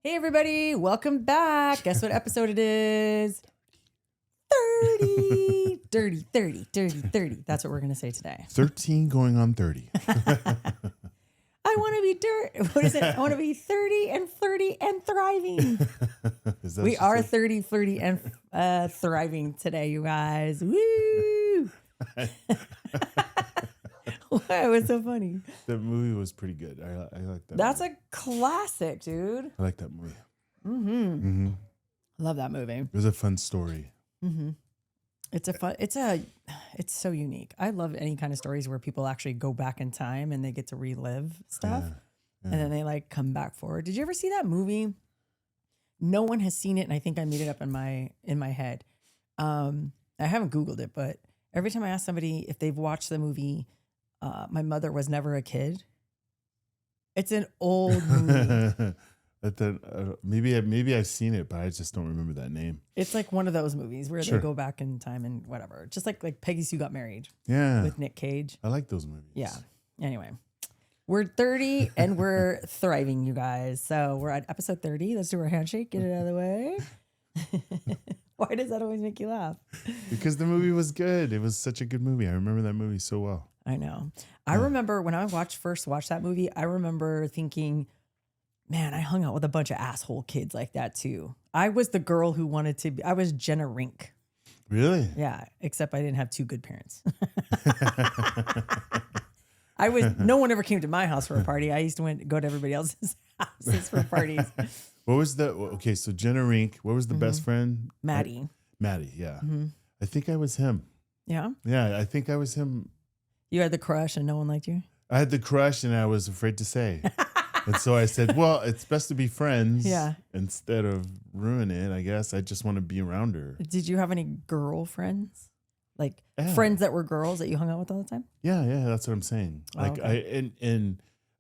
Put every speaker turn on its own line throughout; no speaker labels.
Hey, everybody. Welcome back. Guess what episode it is? 30. Dirty, 30, dirty, 30. That's what we're going to say today.
13 going on 30.
I want to be What is it? I want to be 30 and flirty and thriving. We are 30, flirty, and thriving today, you guys. Woo! Why? It was so funny.
That movie was pretty good. I like that.
That's
movie.
a classic, dude.
I like that movie.
Mm-hmm. Love that movie.
It was a fun story.
Mm-hmm. It's so unique. I love any kind of stories where people actually go back in time and they get to relive stuff and then they like come back forward. Did you ever see that movie? No one has seen it, and I think I made it up in my head. I haven't Googled it, but every time I ask somebody if they've watched the movie, My Mother Was Never a Kid. It's an old movie.
Maybe I've seen it, but I just don't remember that name.
It's like one of those movies where they go back in time and whatever. Just like Peggy Sue Got Married.
Yeah.
With Nick Cage.
I like those movies.
Yeah. Anyway, we're 30 and we're thriving, you guys. So we're at episode 30. Let's do our handshake. Get it out of the way. Why does that always make you laugh?
Because the movie was good. It was such a good movie. I remember that movie so well.
I know. I remember when I first watched that movie, I remember thinking, man, I hung out with a bunch of asshole kids like that too. I was the girl who wanted to be, I was Jenna Rink.
Really?
Yeah, except I didn't have two good parents. No one ever came to my house for a party. I used to go to everybody else's houses for parties.
So Jenna Rink, what was the best friend?
Maddie,
yeah. Mm-hmm. I think I was him.
Yeah?
Yeah, I think I was him.
You had the crush and no one liked you?
I had the crush and I was afraid to say. And so I said, well, it's best to be friends instead of ruin it, I guess. I just want to be around her.
Did you have any girlfriends? Like friends that were girls that you hung out with all the time?
Yeah, that's what I'm saying. I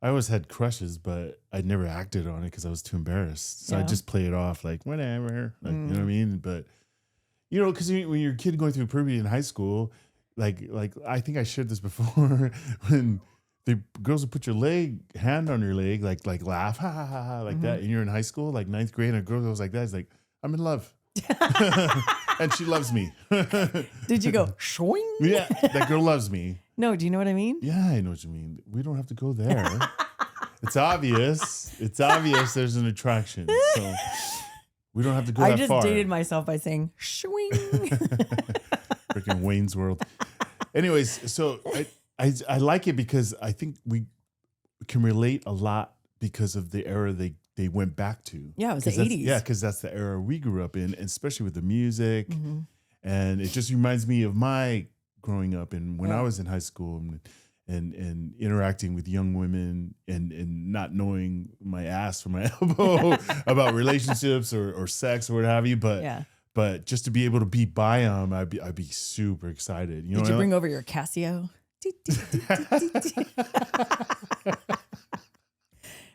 always had crushes, but I never acted on it because I was too embarrassed. So I just play it off like whatever, you know what I mean? But because when you're a kid going through puberty in high school, like I think I shared this before when the girls would put your hand on your leg, like laugh, ha ha ha ha, like that. And you're in high school, like 9th grade, and a girl goes like that. It's like, I'm in love. And she loves me.
Did you go, shoing?
Yeah, that girl loves me.
No, do you know what I mean?
Yeah, I know what you mean. We don't have to go there. It's obvious. It's obvious there's an attraction. So we don't have to go that far.
I just dated myself by saying, shoing.
Freaking Wayne's World. Anyways, so I like it because I think we can relate a lot because of the era they went back to.
Yeah, it was the 80s.
Yeah, because that's the era we grew up in, especially with the music. Mm-hmm. And it just reminds me of my growing up and when I was in high school and interacting with young women and not knowing my ass from my elbow about relationships or sex or what have you. But just to be able to be by them, I'd be super excited.
Did you bring over your Casio?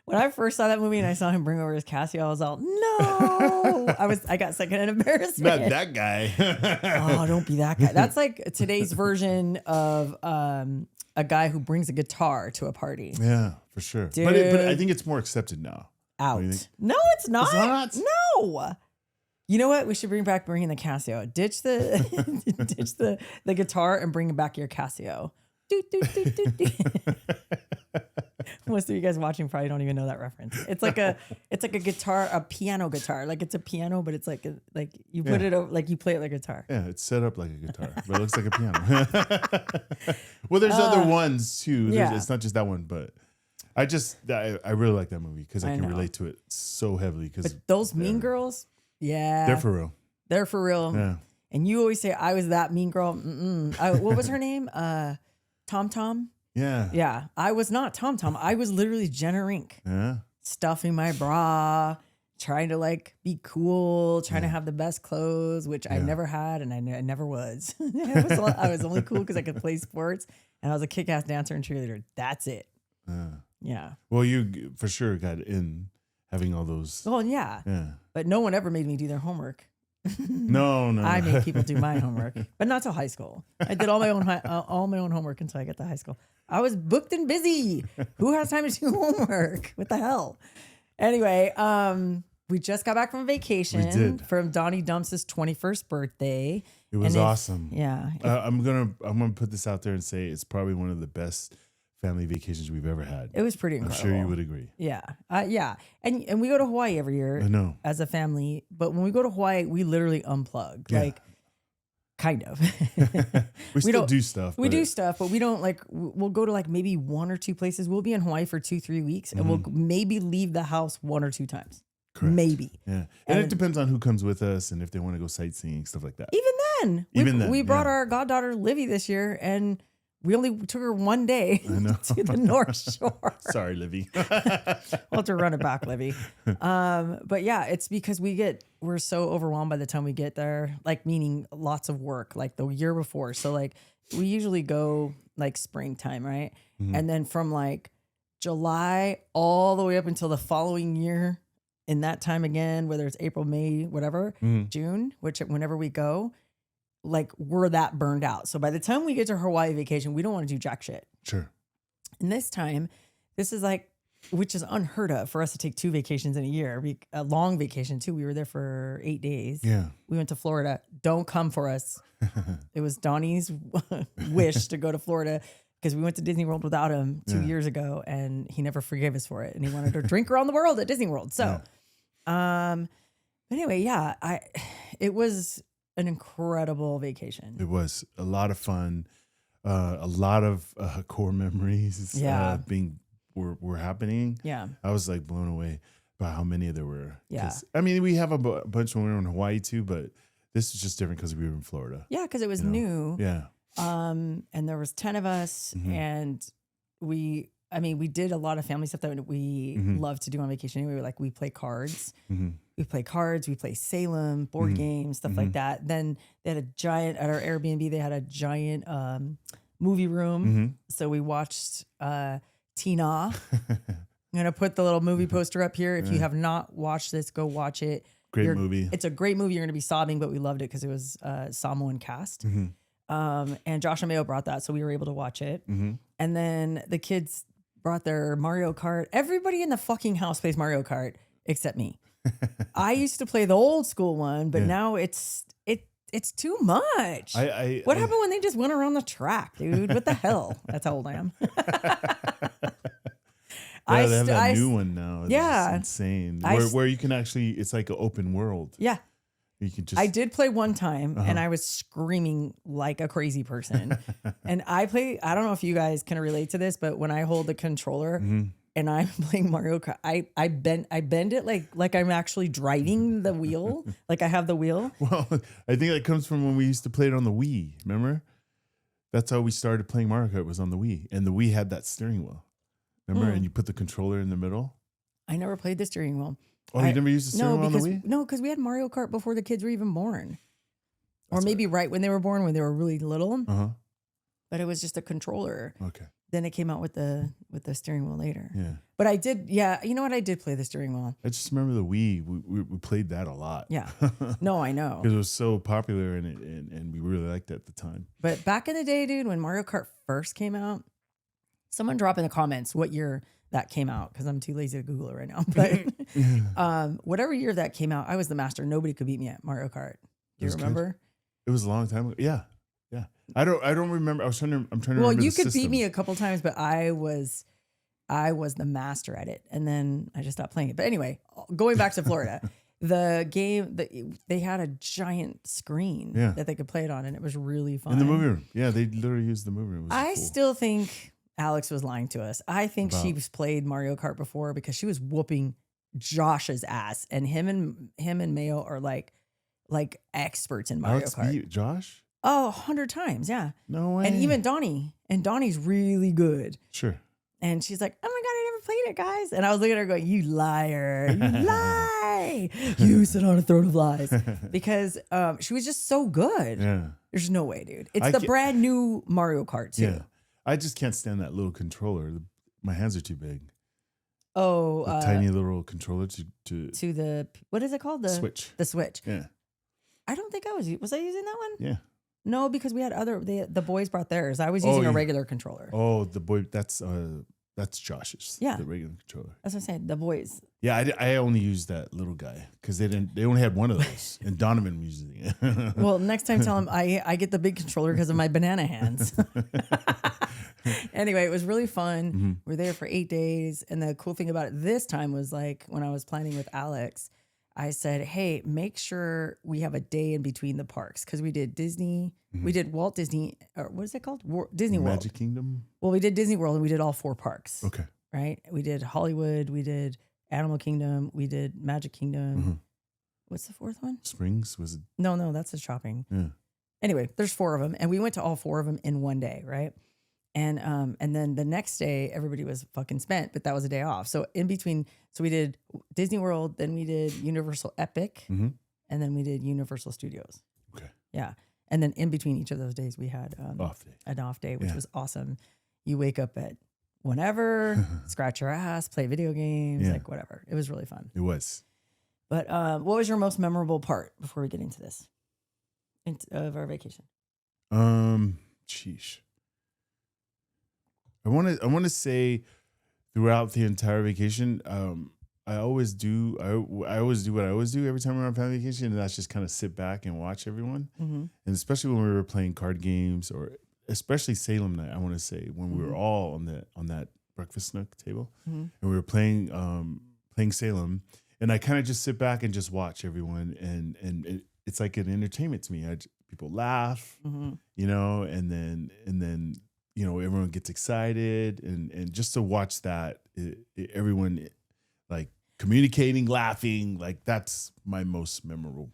When I first saw that movie and I saw him bring over his Casio, I was all, no. I got secondhand embarrassment.
Not that guy.
Oh, don't be that guy. That's like today's version of a guy who brings a guitar to a party.
Yeah, for sure.
Dude.
But I think it's more accepted now.
Out. No, it's not.
It's not?
No. You know what? We should bring the Casio. Ditch the guitar and bring back your Casio. Most of you guys watching probably don't even know that reference. It's like a guitar, a piano guitar. Like it's a piano, but it's like you put it over, like you play it like a guitar.
Yeah, it's set up like a guitar, but it looks like a piano. Well, there's other ones too. It's not just that one, but I really like that movie because I can relate to it so heavily. But
those Mean Girls,
they're for real.
They're for real.
Yeah.
And you always say I was that mean girl. What was her name? Tom Tom.
Yeah.
Yeah. I was not Tom Tom. I was literally Jenna Rink.
Yeah.
Stuffing my bra, trying to like be cool, trying to have the best clothes, which I never had and I never was. I was only cool because I could play sports and I was a kick-ass dancer and cheerleader. That's it. Yeah.
Well, you for sure got in having all those.
Well, yeah. But no one ever made me do their homework.
No.
I made people do my homework, but not till high school. I did all my own homework until I got to high school. I was booked and busy. Who has time to do homework? What the hell? Anyway, We just got back from vacation.
We did.
From Donnie Dumps' 21st birthday.
It was awesome.
Yeah.
I'm gonna put this out there and say it's probably one of the best family vacations we've ever had.
It was pretty incredible.
I'm sure you would agree.
Yeah. Yeah. And we go to Hawaii every year.
I know.
As a family. But when we go to Hawaii, we literally unplug.
Yeah.
Like, kind of.
we still do stuff.
We do stuff, but we don't like, we'll go to like maybe 1 or 2 places. We'll be in Hawaii for 2-3 weeks and we'll maybe leave the house 1 or 2 times.
Correct.
Maybe.
Yeah. And it depends on who comes with us and if they want to go sightseeing, stuff like that.
Even then. We brought our goddaughter Livy this year and we only took her 1 day to the North Shore.
Sorry, Livy.
We'll have to run it back, Livy. But yeah, it's because we're so overwhelmed by the time we get there, like meaning lots of work, like the year before. So like we usually go like springtime, right? Mm-hmm. And then from like July all the way up until the following year in that time again, whether it's April, May, whatever, June, whenever we go, like we're that burned out. So by the time we get to Hawaii vacation, we don't want to do jack shit.
Sure.
And this time, this is like, which is unheard of for us to take 2 vacations in a year. A long vacation too. We were there for 8 days.
Yeah.
We went to Florida. Don't come for us. It was Donnie's wish to go to Florida because we went to Disney World without him 2 years ago and he never forgave us for it. And he wanted to drink around the world at Disney World. So, but anyway, yeah, it was an incredible vacation.
It was a lot of fun, a lot of core memories. Were happening.
Yeah,
I was like blown away by how many there were.
Yeah,
I mean we have a bunch when we were in Hawaii too, but this is just different because we were in Florida.
Yeah, because it was new.
Yeah.
And there was 10 of us, and we did a lot of family stuff that we love to do on vacation. Anyway, we play cards. We play cards. We play Salem, board games, stuff like that. Then they had at our Airbnb, they had a giant movie room. So we watched Tina. I'm going to put the little movie poster up here. If you have not watched this, go watch it.
Great movie.
It's a great movie. You're going to be sobbing, but we loved it because it was Samoan cast. And Josh and Mayo brought that, so we were able to watch it. And then the kids brought their Mario Kart. Everybody in the fucking house plays Mario Kart except me. I used to play the old school one, but now it's too much. What happened when they just went around the track, dude? What the hell? That's how old I am.
They have that new one now.
Yeah.
It's insane. Where you can actually, it's like an open world.
Yeah.
You can just.
I did play one time and I was screaming like a crazy person. And I don't know if you guys can relate to this, but when I hold the controller and I'm playing Mario Kart, I bend it like I'm actually driving the wheel. Like I have the wheel.
Well, I think that comes from when we used to play it on the Wii. Remember? That's how we started playing Mario Kart, was on the Wii. And the Wii had that steering wheel. Remember? And you put the controller in the middle.
I never played the steering wheel.
Oh, you never used the steering wheel on the Wii?
No, because we had Mario Kart before the kids were even born. Or maybe right when they were born, when they were really little. But it was just a controller.
Okay.
Then it came out with the steering wheel later.
Yeah.
But I did, you know what? I did play the steering wheel.
I just remember the Wii. We played that a lot.
Yeah. No, I know.
Because it was so popular and we really liked it at the time.
But back in the day, dude, when Mario Kart first came out, someone drop in the comments what year that came out, because I'm too lazy to Google it right now. But whatever year that came out, I was the master. Nobody could beat me at Mario Kart. Do you remember?
Good. It was a long time ago. Yeah. Yeah. I don't remember. I'm trying to remember.
Well, you could beat me a couple times, but I was the master at it. And then I just stopped playing it. But anyway, going back to Florida, the game, they had a giant screen that they could play it on, and it was really fun.
In the movie room. Yeah, they literally used the movie room.
I still think Alex was lying to us. I think she's played Mario Kart before because she was whooping Josh's ass, and him and Mayo are like experts in Mario Kart.
Beat Josh?
Oh, 100 times, yeah.
No way.
And even Donnie. And Donnie's really good.
Sure.
And she's like, oh my God, I never played it, guys. And I was looking at her going, you liar. You lie. You sit on a throne of lies. Because she was just so good.
Yeah.
There's no way, dude. It's the brand new Mario Kart, too.
Yeah. I just can't stand that little controller. My hands are too big.
Oh.
The tiny little controller to
the, what is it called? The
Switch.
The Switch.
Yeah.
I don't think I was I using that one?
Yeah.
No, because we had the boys brought theirs. I was using a regular controller.
Oh, the boy, that's Josh's.
Yeah.
The regular controller.
That's what I'm saying. The boys.
Yeah, I only used that little guy because they only had one of those, and Donovan was using it.
Well, next time tell him I get the big controller because of my banana hands. Anyway, it was really fun.
Mm-hmm.
We're there for 8 days. And the cool thing about it this time was like when I was planning with Alex, I said, hey, make sure we have a day in between the parks. Because we did Disney, we did Walt Disney, or what is it called? Disney World.
Magic Kingdom?
Well, we did Disney World and we did all 4 parks.
Okay.
Right? We did Hollywood, we did Animal Kingdom, we did Magic Kingdom.
Mm-hmm.
What's the 4th one?
Springs? Was it?
No, that's a shopping.
Yeah.
Anyway, there's 4 of them. And we went to all 4 of them in one day, right? And then the next day, everybody was fucking spent, but that was a day off. So in between, so we did Disney World, then we did Universal Epic,
Mm-hmm.
and then we did Universal Studios.
Okay.
Yeah. And then in between each of those days, we had an off day, which was awesome. You wake up at whenever, scratch your ass, play video games, like whatever. It was really fun.
It was.
But what was your most memorable part before we get into this of our vacation?
Sheesh. I want to say throughout the entire vacation, I always do what I always do every time we're on family vacation, and that's just kind of sit back and watch everyone.
Mm-hmm.
And especially when we were playing card games, or especially Salem night, I want to say when we were all on that breakfast nook table, and we were playing Salem, and I kind of just sit back and just watch everyone, and it's like an entertainment to me. People laugh, you know, and then you know, everyone gets excited, and just to watch that, everyone like communicating, laughing, like that's my most memorable.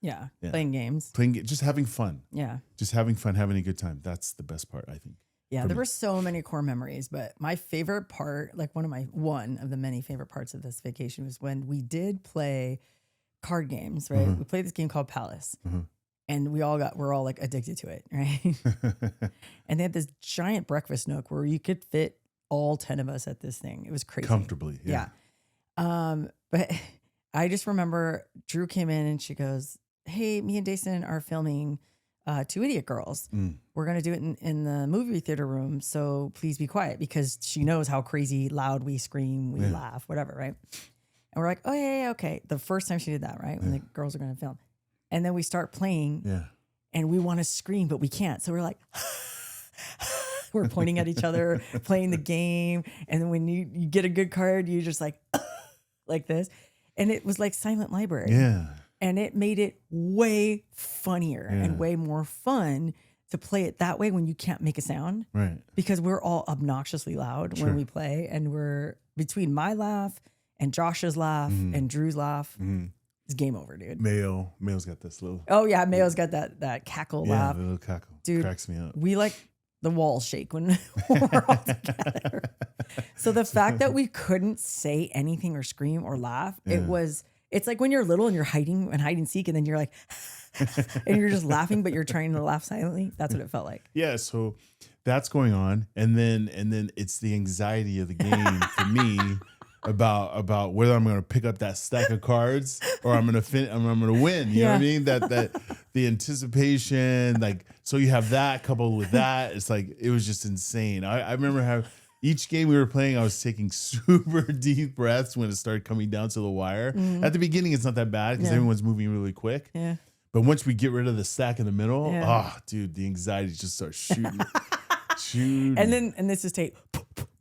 Yeah. Playing games.
Just having fun.
Yeah.
Just having fun, having a good time. That's the best part, I think.
Yeah, there were so many core memories, but my favorite part, like one of the many favorite parts of this vacation was when we did play card games, right? We played this game called Palace. And we're all like addicted to it, right? And they had this giant breakfast nook where you could fit all 10 of us at this thing. It was crazy.
Comfortably, yeah.
But I just remember Drew came in and she goes, hey, me and Jason are filming 2 Idiot Girls. We're going to do it in the movie theater room, so please be quiet, because she knows how crazy loud we scream, we laugh, whatever, right? And we're like, oh, yeah, okay. The first time she did that, right? When the girls are going to film. And then we start playing and we want to scream, but we can't. So we're like, we're pointing at each other, playing the game. And then when you get a good card, you just like this. And it was like silent library.
Yeah.
And it made it way funnier and way more fun to play it that way when you can't make a sound.
Right.
Because we're all obnoxiously loud when we play. And we're between my laugh and Josh's laugh and Drew's laugh. It's game over, dude.
Mayo's got this little.
Oh yeah, Mayo's got that cackle laugh.
The little cackle,
dude.
Cracks me up.
We like the walls shake when we're all together. So the fact that we couldn't say anything or scream or laugh, it's like when you're little and you're hiding and hide and seek, and then you're like, and you're just laughing, but you're trying to laugh silently. That's what it felt like.
Yeah, so that's going on, and then it's the anxiety of the game for me. About whether I'm going to pick up that stack of cards or I'm going to win. You know what I mean? That the anticipation, like, so you have that coupled with that. It's like, it was just insane. I remember how each game we were playing, I was taking super deep breaths when it started coming down to the wire. At the beginning, it's not that bad because everyone's moving really quick.
Yeah.
But once we get rid of the stack in the middle, dude, the anxiety just starts shooting.
And this is Tate.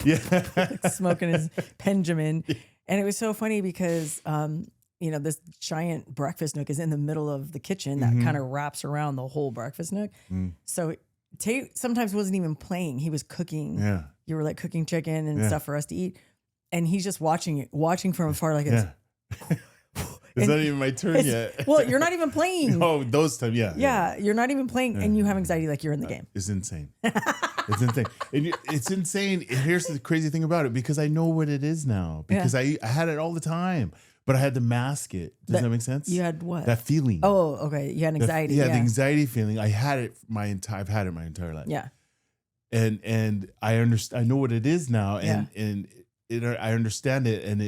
Like smoking his Benjamin. And it was so funny because, this giant breakfast nook is in the middle of the kitchen that kind of wraps around the whole breakfast nook. So Tate sometimes wasn't even playing. He was cooking. Yeah. You were like cooking chicken and stuff for us to eat. And he's just watching from afar like this.
It's not even my turn yet.
Well, you're not even playing.
Oh, those times,
Yeah, you're not even playing, and you have anxiety like you're in the game.
It's insane. It's insane. It's insane. Here's the crazy thing about it, because I know what it is now. Because I had it all the time, but I had to mask it. Does that make sense?
You had what?
That feeling.
Oh, okay. You had anxiety.
The anxiety feeling. I had it I've had it my entire life.
Yeah.
And I understand. I know what it is now, and I understand it, and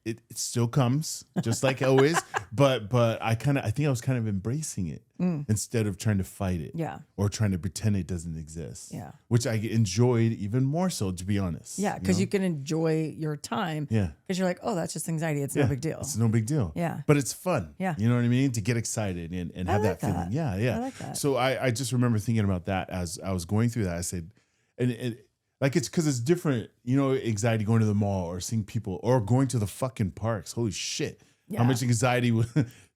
it still comes just like always, but I think I was kind of embracing it instead of trying to fight it.
Yeah.
Or trying to pretend it doesn't exist.
Yeah.
Which I enjoyed even more so, to be honest.
Yeah. Because you can enjoy your time.
Yeah.
Because you're like, oh, that's just anxiety. It's no big deal.
It's no big deal.
Yeah.
But it's fun.
Yeah.
You know what I mean? To get excited and have
like
that feeling. Yeah. Yeah.
I like that.
So I just remember thinking about that as I was going through that. I said, and like, it's because it's different, you know, anxiety going to the mall or seeing people or going to the fucking parks. Holy shit.
Yeah.
How much anxiety,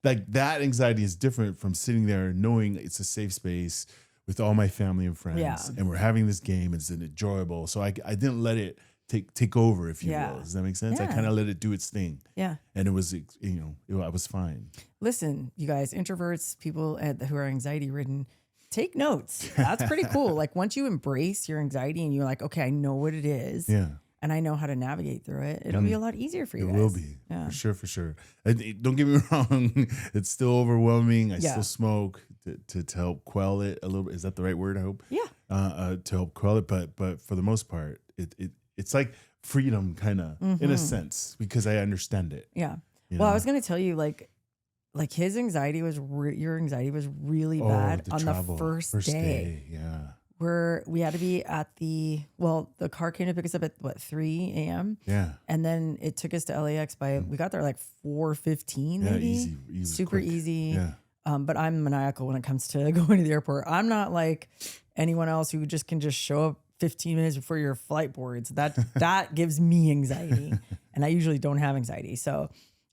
like that anxiety is different from sitting there knowing it's a safe space with all my family and friends.
Yeah.
And we're having this game. It's enjoyable. So I didn't let it take over, if you will. Does that make sense? I kind of let it do its thing.
Yeah.
And it was, I was fine.
Listen, you guys, introverts, people who are anxiety ridden, take notes. That's pretty cool. Like once you embrace your anxiety and you're like, okay, I know what it is.
Yeah.
And I know how to navigate through it. It'll be a lot easier for you guys.
It will be.
Yeah.
For sure. Don't get me wrong. It's still overwhelming. I
Yeah.
still smoke to help quell it a little bit. Is that the right word? I hope.
Yeah.
To help quell it. But for the most part, it's like freedom kind of in a sense, because I understand it.
Yeah.
You
Well,
know?
I was going to tell you like his anxiety was, your anxiety was really bad on the first day.
Yeah.
Where we had to be at the car came to pick us up at 3 a.m.
Yeah.
And then it took us to LAX we got there like 4:15 maybe.
Easy
Super
quick.
Yeah.
Yeah.
But I'm maniacal when it comes to going to the airport. I'm not like anyone else who can just show up 15 minutes before your flight boards. That gives me anxiety. And I usually don't have anxiety. So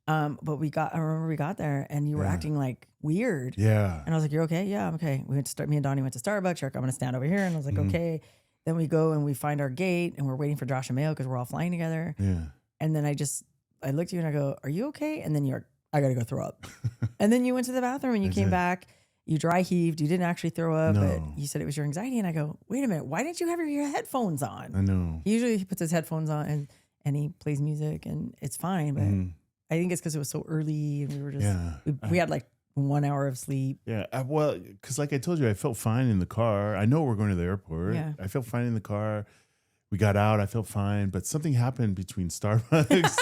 but I remember we got there and you were acting like weird.
Yeah.
And I was like, you're okay? Yeah, I'm okay. Me and Donnie went to Starbucks. You're like, I'm going to stand over here. And I was like, okay. Then we go and we find our gate and we're waiting for Josh and Mayo because we're all flying together.
Yeah.
And then I looked at you and I go, are you okay? And then I got to go throw up. And then you went to the bathroom and you came back. You dry heaved. You didn't actually throw up, but you said it was your anxiety. And I go, wait a minute. Why didn't you have your headphones on?
I know.
Usually he puts his headphones on and he plays music and it's fine. But I think it's because it was so early and we were just, we had like 1 hour of sleep.
Yeah. Well, because like I told you, I felt fine in the car. I know we're going to the airport.
Yeah.
I felt fine in the car. We got out. I felt fine, but something happened between Starbucks,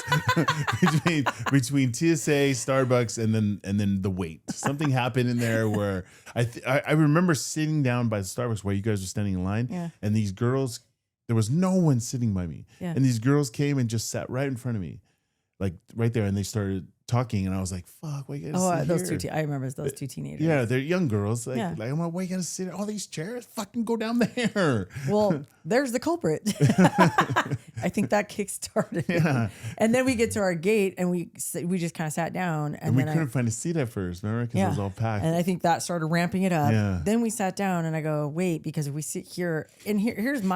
between TSA, Starbucks, and then the wait. Something happened in there where I remember sitting down by the Starbucks where you guys were standing in line, and these girls, there was no one sitting by me, and these girls came and just sat right in front of me, like right there, and they started talking, and I was like, "Fuck, why you gotta sit
those
here?"
two. I remember those two teenagers.
Yeah, they're young girls. Like, I'm like, why you gotta sit? All these chairs, fucking go down there.
Well, there's the culprit. I think that kickstarted.
Yeah.
And then we get to our gate and we just kind of sat down, and
we
then
couldn't find a seat at first, remember? Because it was all packed.
And I think that started ramping it up.
Yeah.
Then we sat down, and I go, wait, because if we sit here, and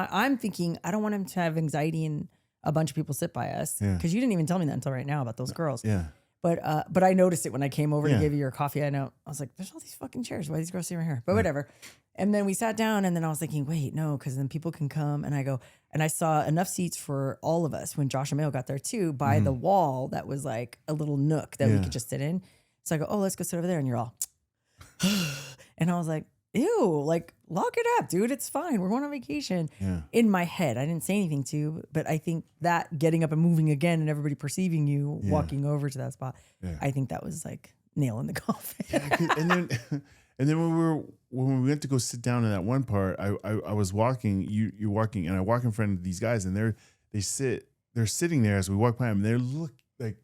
I'm thinking, I don't want him to have anxiety and a bunch of people sit by us, because you didn't even tell me that until right now about those girls.
Yeah.
But I noticed it when I came over to give you your coffee. I was like, there's all these fucking chairs. Why are these girls sitting right here? But whatever. And then we sat down, and then I was thinking, wait, no, because then people can come. And I go, and I saw enough seats for all of us when Josh and Mayo got there too, by the wall that was like a little nook that we could just sit in. So I go, oh, let's go sit over there. And you're all, and I was like, ew, like lock it up, dude. It's fine. We're going on vacation.
Yeah.
In my head, I didn't say anything to you, but I think that getting up and moving again and everybody perceiving you walking over to that spot, I think that was like nail in the coffin.
And then when we went to go sit down in that one part, I was walking, you're walking, and I walk in front of these guys, and they're sitting there as we walk by them. And they're look like.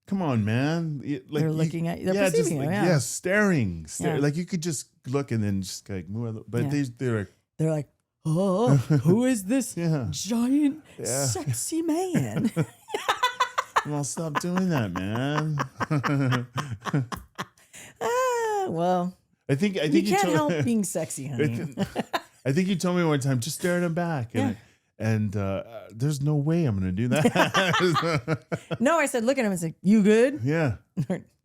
Come on, man! Like,
they're looking at you. They're perceiving you.
Staring. Like you could just look and then just like move. But they're like,
oh, who is this giant, sexy man?
Well, stop doing that, man.
Well,
I think
you can't help being sexy, honey.
I think you told me one time, just stare at him back, and there's no way I'm going to do that.
No, I said, look at him and say, you good?
Yeah.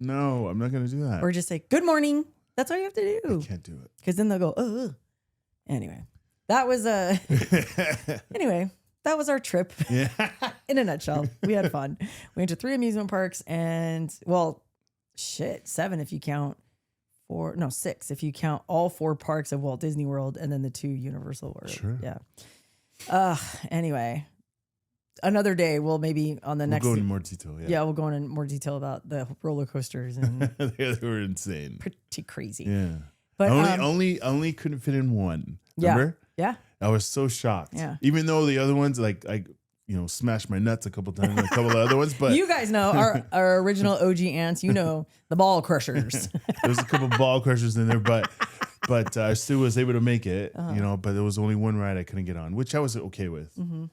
No, I'm not going to do that.
Or just say, good morning. That's all you have to do.
I can't do it.
Because then they'll go, oh. Anyway, that was that was our trip.
Yeah.
In a nutshell. We had fun. We went to 3 amusement parks and, 7 if you count 6 if you count all 4 parks of Walt Disney World and then the 2 Universal World.
Sure.
Yeah. Anyway, another day we'll maybe on the next.
We'll go into more detail.
Yeah, we'll go into more detail about the roller coasters and
they were insane.
pretty crazy.
Yeah,
but
only couldn't fit in one. Remember?
Yeah.
I was so shocked.
Yeah.
Even though the other ones, like I, smashed my nuts a couple times, a couple of other ones, but
you guys know our original OG ants. You know the ball crushers.
There's a couple ball crushers in there, but I still was able to make it. But there was only one ride I couldn't get on, which I was okay with.
Mm-hmm.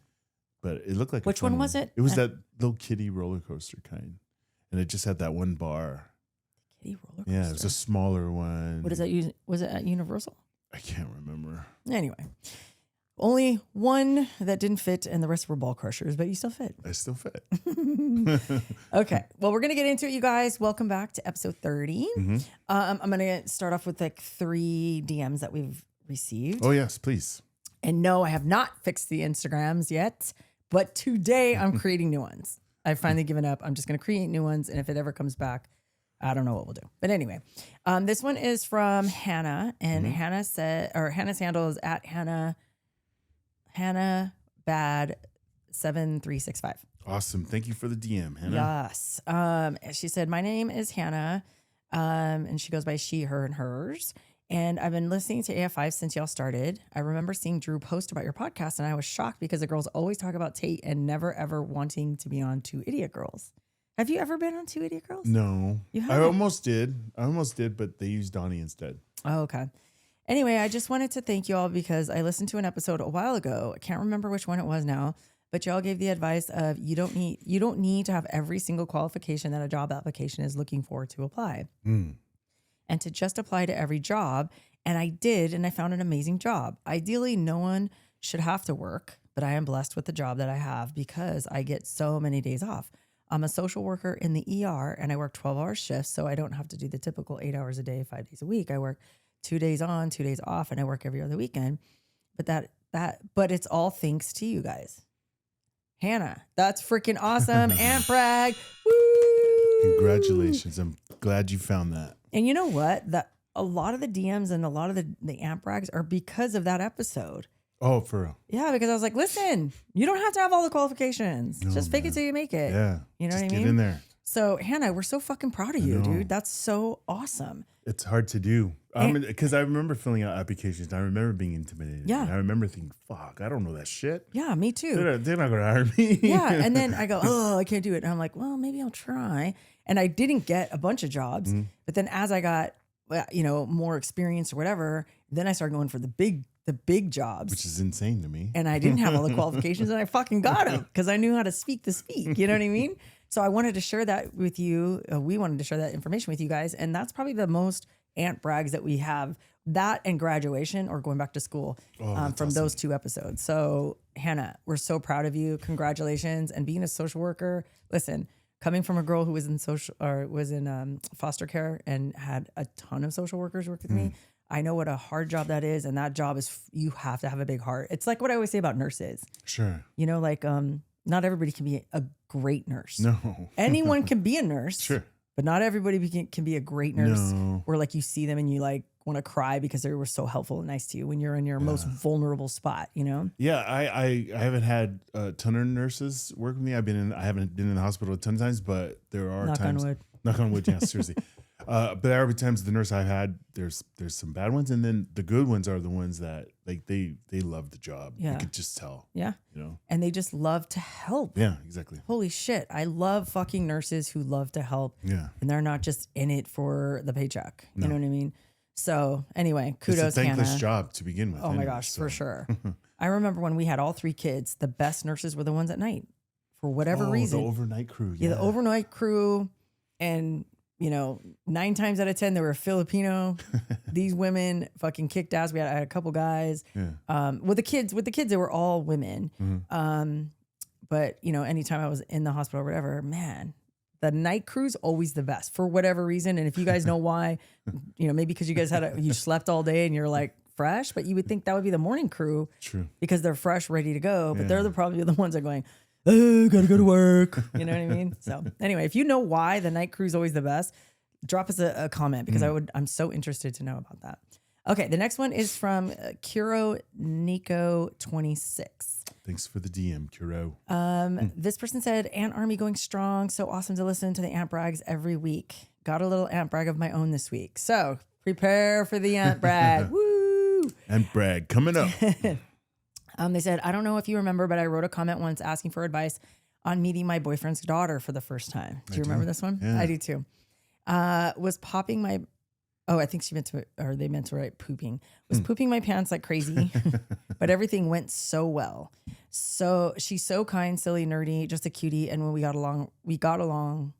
But it looked like
which one was it?
It was that little kiddie roller coaster kind, and it just had that one bar.
Kiddie roller coaster.
Yeah, it was a smaller one.
What is that? Was it at Universal?
I can't remember.
Anyway, only one that didn't fit, and the rest were ball crushers, but you still fit.
I still fit.
Okay, well, we're gonna get into it, you guys. Welcome back to episode 30.
Mm-hmm.
I'm gonna start off with like 3 DMs that we've received.
Oh yes, please.
And no, I have not fixed the Instagrams yet, but today I'm creating new ones. I've finally given up. I'm just gonna create new ones, and if it ever comes back, I don't know what we'll do. But anyway, this one is from Hannah, and Hannah said, or Hannah's handle is at Hannah Bad 7365.
Awesome. Thank you for the DM, Hannah.
Yes. She said, my name is Hannah, and she goes by she, her, and hers. And I've been listening to AF5 since y'all started. I remember seeing Drew post about your podcast, and I was shocked because the girls always talk about Tate and never ever wanting to be on 2 Idiot Girls. Have you ever been on 2 Idiot Girls?
No.
You
I
haven't?
almost did, but they used Donnie instead.
Oh, okay. Anyway, I just wanted to thank you all because I listened to an episode a while ago. I can't remember which one it was now, but y'all gave the advice of you don't need to have every single qualification that a job application is looking for to apply. And to just apply to every job. And I did, and I found an amazing job. Ideally, no one should have to work, but I am blessed with the job that I have because I get so many days off. I'm a social worker in the ER, and I work 12-hour shifts, so I don't have to do the typical 8 hours a day, 5 days a week. I work 2 days on, 2 days off, and I work every other weekend. But but it's all thanks to you guys. Hannah, that's freaking awesome. Aunt brag. Woo!
Congratulations. I'm glad you found that.
And you know what? A lot of the DMs and a lot of the aunt brags are because of that episode.
Oh, for real?
Yeah, because I was like, listen, you don't have to have all the qualifications.
No,
just fake it till you make it.
Yeah.
You know
just
what I mean?
Get in there.
So, Hannah, we're so fucking proud of you, dude. That's so awesome.
It's hard to do. Because I remember filling out applications. And I remember being intimidated.
Yeah.
And I remember thinking, fuck, I don't know that shit.
Yeah, me too.
They're not going to hire me.
Yeah. And then I go, oh, I can't do it. And I'm like, well, maybe I'll try. And I didn't get a bunch of jobs. But then as I got, more experience or whatever, then I started going for the big jobs.
Which is insane to me.
And I didn't have all the qualifications and I fucking got them because I knew how to speak the speak. You know what I mean? So I wanted to share that with you. We wanted to share that information with you guys. And that's probably the most aunt brags that we have, that and graduation or going back to school from awesome. Those 2 episodes. So Hannah, we're so proud of you. Congratulations. And being a social worker, listen, coming from a girl who was in foster care and had a ton of social workers work with me, I know what a hard job that is. And that job is, you have to have a big heart. It's like what I always say about nurses.
Sure.
Not everybody can be a great nurse.
No.
Anyone can be a nurse.
Sure.
But not everybody can be a great nurse.
No.
Or like you see them and you like want to cry because they were so helpful and nice to you when you're in your most vulnerable spot,
Yeah, I haven't had a ton of nurses work with me. I haven't been in the hospital a ton of times, but there are times. Knock on wood. Yeah, seriously. But there are times the nurse I've had, there's some bad ones, and then the good ones are the ones that like they love the job.
Yeah.
You could just tell.
Yeah. And they just love to help.
Yeah, exactly.
Holy shit. I love fucking nurses who love to help.
Yeah.
And they're not just in it for the paycheck. You know what I mean? So anyway, kudos,
it's a thankless
Hannah.
job to begin with.
Oh my gosh, for sure. I remember when we had all 3 kids, the best nurses were the ones at night for whatever reason.
The overnight crew.
Yeah, the overnight crew. And 9 times out of 10, they were Filipino. These women fucking kicked ass. I had a couple guys.
Yeah.
With the kids, they were all women. But anytime I was in the hospital or whatever, man, the night crew's always the best for whatever reason. And if you guys know why, maybe because you guys you slept all day and you're like fresh, but you would think that would be the morning crew.
True.
Because they're fresh, ready to go. But they're probably the ones that are going, oh, gotta go to work. You know what I mean? So anyway, if you know why the night crew is always the best, drop us a comment because I'm so interested to know about that. Okay, the next one is from Kiro Nico 26.
Thanks for the DM, Kuro.
This person said, Ant Army going strong. So awesome to listen to the Ant Brags every week. Got a little Ant Brag of my own this week. So prepare for the Ant Brag. Woo!
Ant Brag coming up.
They said, I don't know if you remember, but I wrote a comment once asking for advice on meeting my boyfriend's daughter for the first time. Do you remember this one?
Yeah.
I do too. Was popping my... Oh, I think they meant to write pooping. Was pooping my pants like crazy, but everything went so well. So she's so kind, silly, nerdy, just a cutie. And when we got along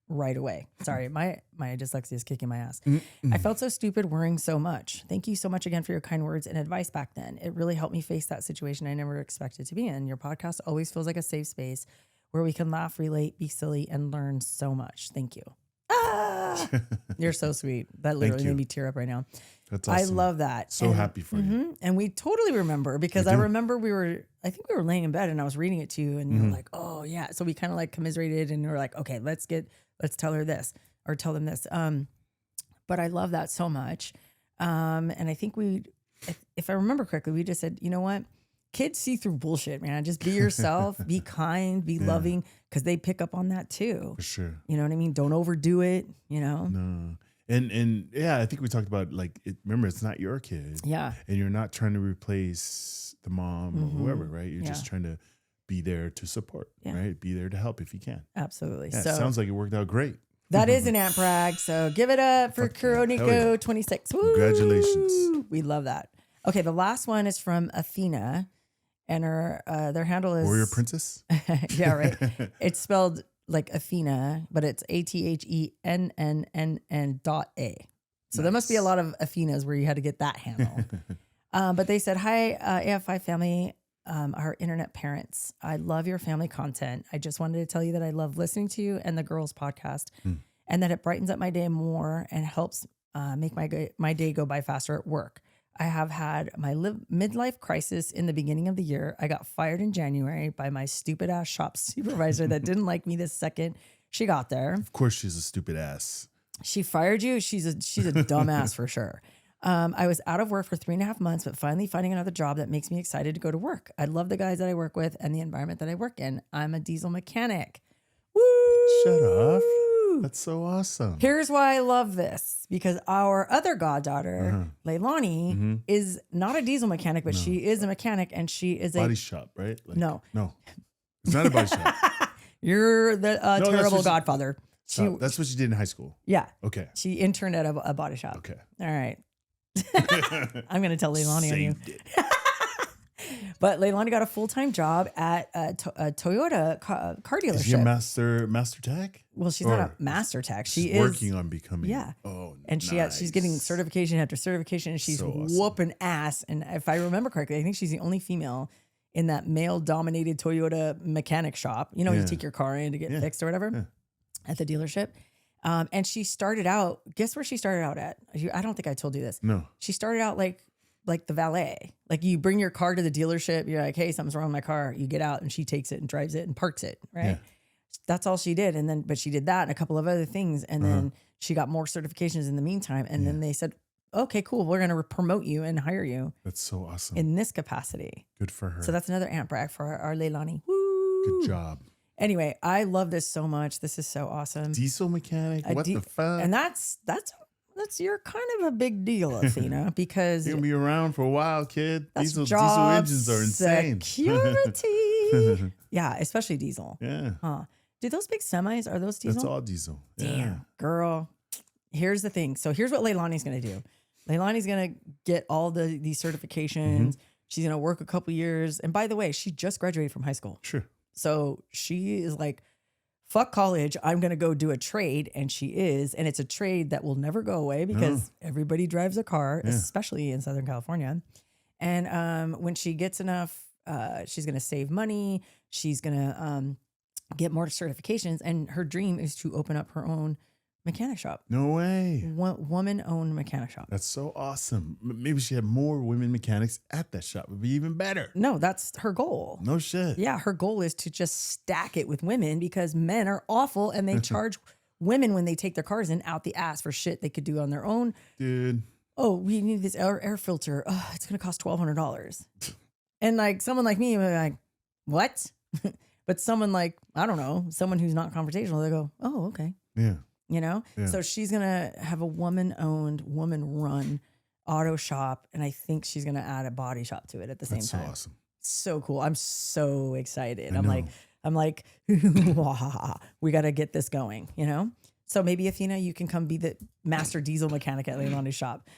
right away. Sorry, my dyslexia is kicking my ass. I felt so stupid worrying so much. Thank you so much again for your kind words and advice back then. It really helped me face that situation I never expected to be in. Your podcast always feels like a safe space where we can laugh, relate, be silly, and learn so much. Thank you. You're so sweet. That literally made me tear up right now.
That's awesome.
I love that.
So happy for you.
And we totally remember because I remember I think we were laying in bed and I was reading it to you and you were like, oh yeah. So we kind of like commiserated and we were like, okay, let's tell her this or tell them this. But I love that so much. And I think if I remember correctly, we just said, you know what? Kids see through bullshit, man. Just be yourself, be kind, be loving, because they pick up on that too.
For sure.
You know what I mean? Don't overdo it, you know?
No. And yeah, I think we talked about remember, it's not your kid.
Yeah.
And you're not trying to replace the mom or whoever, right? You're just trying to be there to support, right? Be there to help if you can.
Absolutely.
Yeah,
so
it sounds like it worked out great.
That is an Ant Brag. So give it up for Kuroniko 26. Woo!
Congratulations.
We love that. Okay, the last one is from Athena. And their handle is
Warrior Princess.
Yeah, right. It's spelled like Athena, but it's ATHENNN.A. So there must be a lot of Athenas where you had to get that handle. But they said, hi, AFI family, our internet parents. I love your family content. I just wanted to tell you that I love listening to you and the girls podcast and that it brightens up my day more and helps make my day go by faster at work. I have had my midlife crisis in the beginning of the year. I got fired in January by my stupid ass shop supervisor that didn't like me the second she got there.
Of course, she's a stupid ass.
She fired you. She's a dumbass for sure. I was out of work for 3.5 months, but finally finding another job that makes me excited to go to work. I love the guys that I work with and the environment that I work in. I'm a diesel mechanic. Woo!
Shut up. That's so awesome.
Here's why I love this, because our other goddaughter, Leilani, is not a diesel mechanic, but she is a mechanic and she is
body shop, right?
No.
It's not a body shop.
You're the terrible godfather.
That's what she did in high school.
Yeah.
Okay.
She interned at a body shop.
Okay.
All right. I'm going to tell Leilani on you. But Leilani got a full-time job at a Toyota car dealership.
Is she a master tech?
Well, she's not a master tech. She's
working on becoming.
Yeah.
Oh,
and
nice.
she's getting certification after certification, and she's whooping ass. And if I remember correctly, I think she's the only female in that male-dominated Toyota mechanic shop. You know, you take your car in to get fixed or whatever at the dealership. And she started out. Guess where she started out at? I don't think I told you this.
No.
She started out like the valet. Like you bring your car to the dealership, you're like, hey, something's wrong with my car. You get out and she takes it and drives it and parks it, right? Yeah. That's all she did. But she did that and a couple of other things. And then she got more certifications in the meantime. And then they said, okay, cool. We're going to promote you and hire you.
That's so awesome.
In this capacity.
Good for her.
So that's another Ant Brag for our Leilani. Woo!
Good job.
Anyway, I love this so much. This is so awesome.
Diesel mechanic? What the fuck?
And that's you're kind of a big deal, Athena, because
you're gonna be around for a while, kid. Diesel engines are insane.
Security. Yeah, especially diesel.
Yeah.
Huh. Do those big semis, are those diesel?
That's all diesel.
Damn, girl. Here's the thing. So here's what Leilani's gonna do. Leilani's gonna get all these certifications. She's gonna work a couple years. And by the way, she just graduated from high school.
Sure.
So she is like, fuck college, I'm going to go do a trade. And she is. And it's a trade that will never go away because everybody drives a car, especially in Southern California. And when she gets enough, she's going to save money. She's going to get more certifications. And her dream is to open up her own mechanic shop.
No way.
Woman-owned mechanic shop.
That's so awesome. Maybe she had more women mechanics at that shop. It would be even better.
No, that's her goal.
No shit.
Yeah, her goal is to just stack it with women because men are awful and they charge women when they take their cars in out the ass for shit they could do on their own.
Dude.
Oh, we need this air filter. Oh, it's going to cost $1,200. And like someone like me, would be like, what? But someone like, I don't know, someone who's not confrontational, they go, oh, okay.
Yeah.
You know?
Yeah.
So she's going to have a woman-owned, woman-run auto shop. And I think she's going to add a body shop to it at the same time.
That's so awesome.
So cool. I'm so excited.
I know.
I'm like, we got to get this going, you know? So maybe Athena, you can come be the master diesel mechanic at Leilani's shop.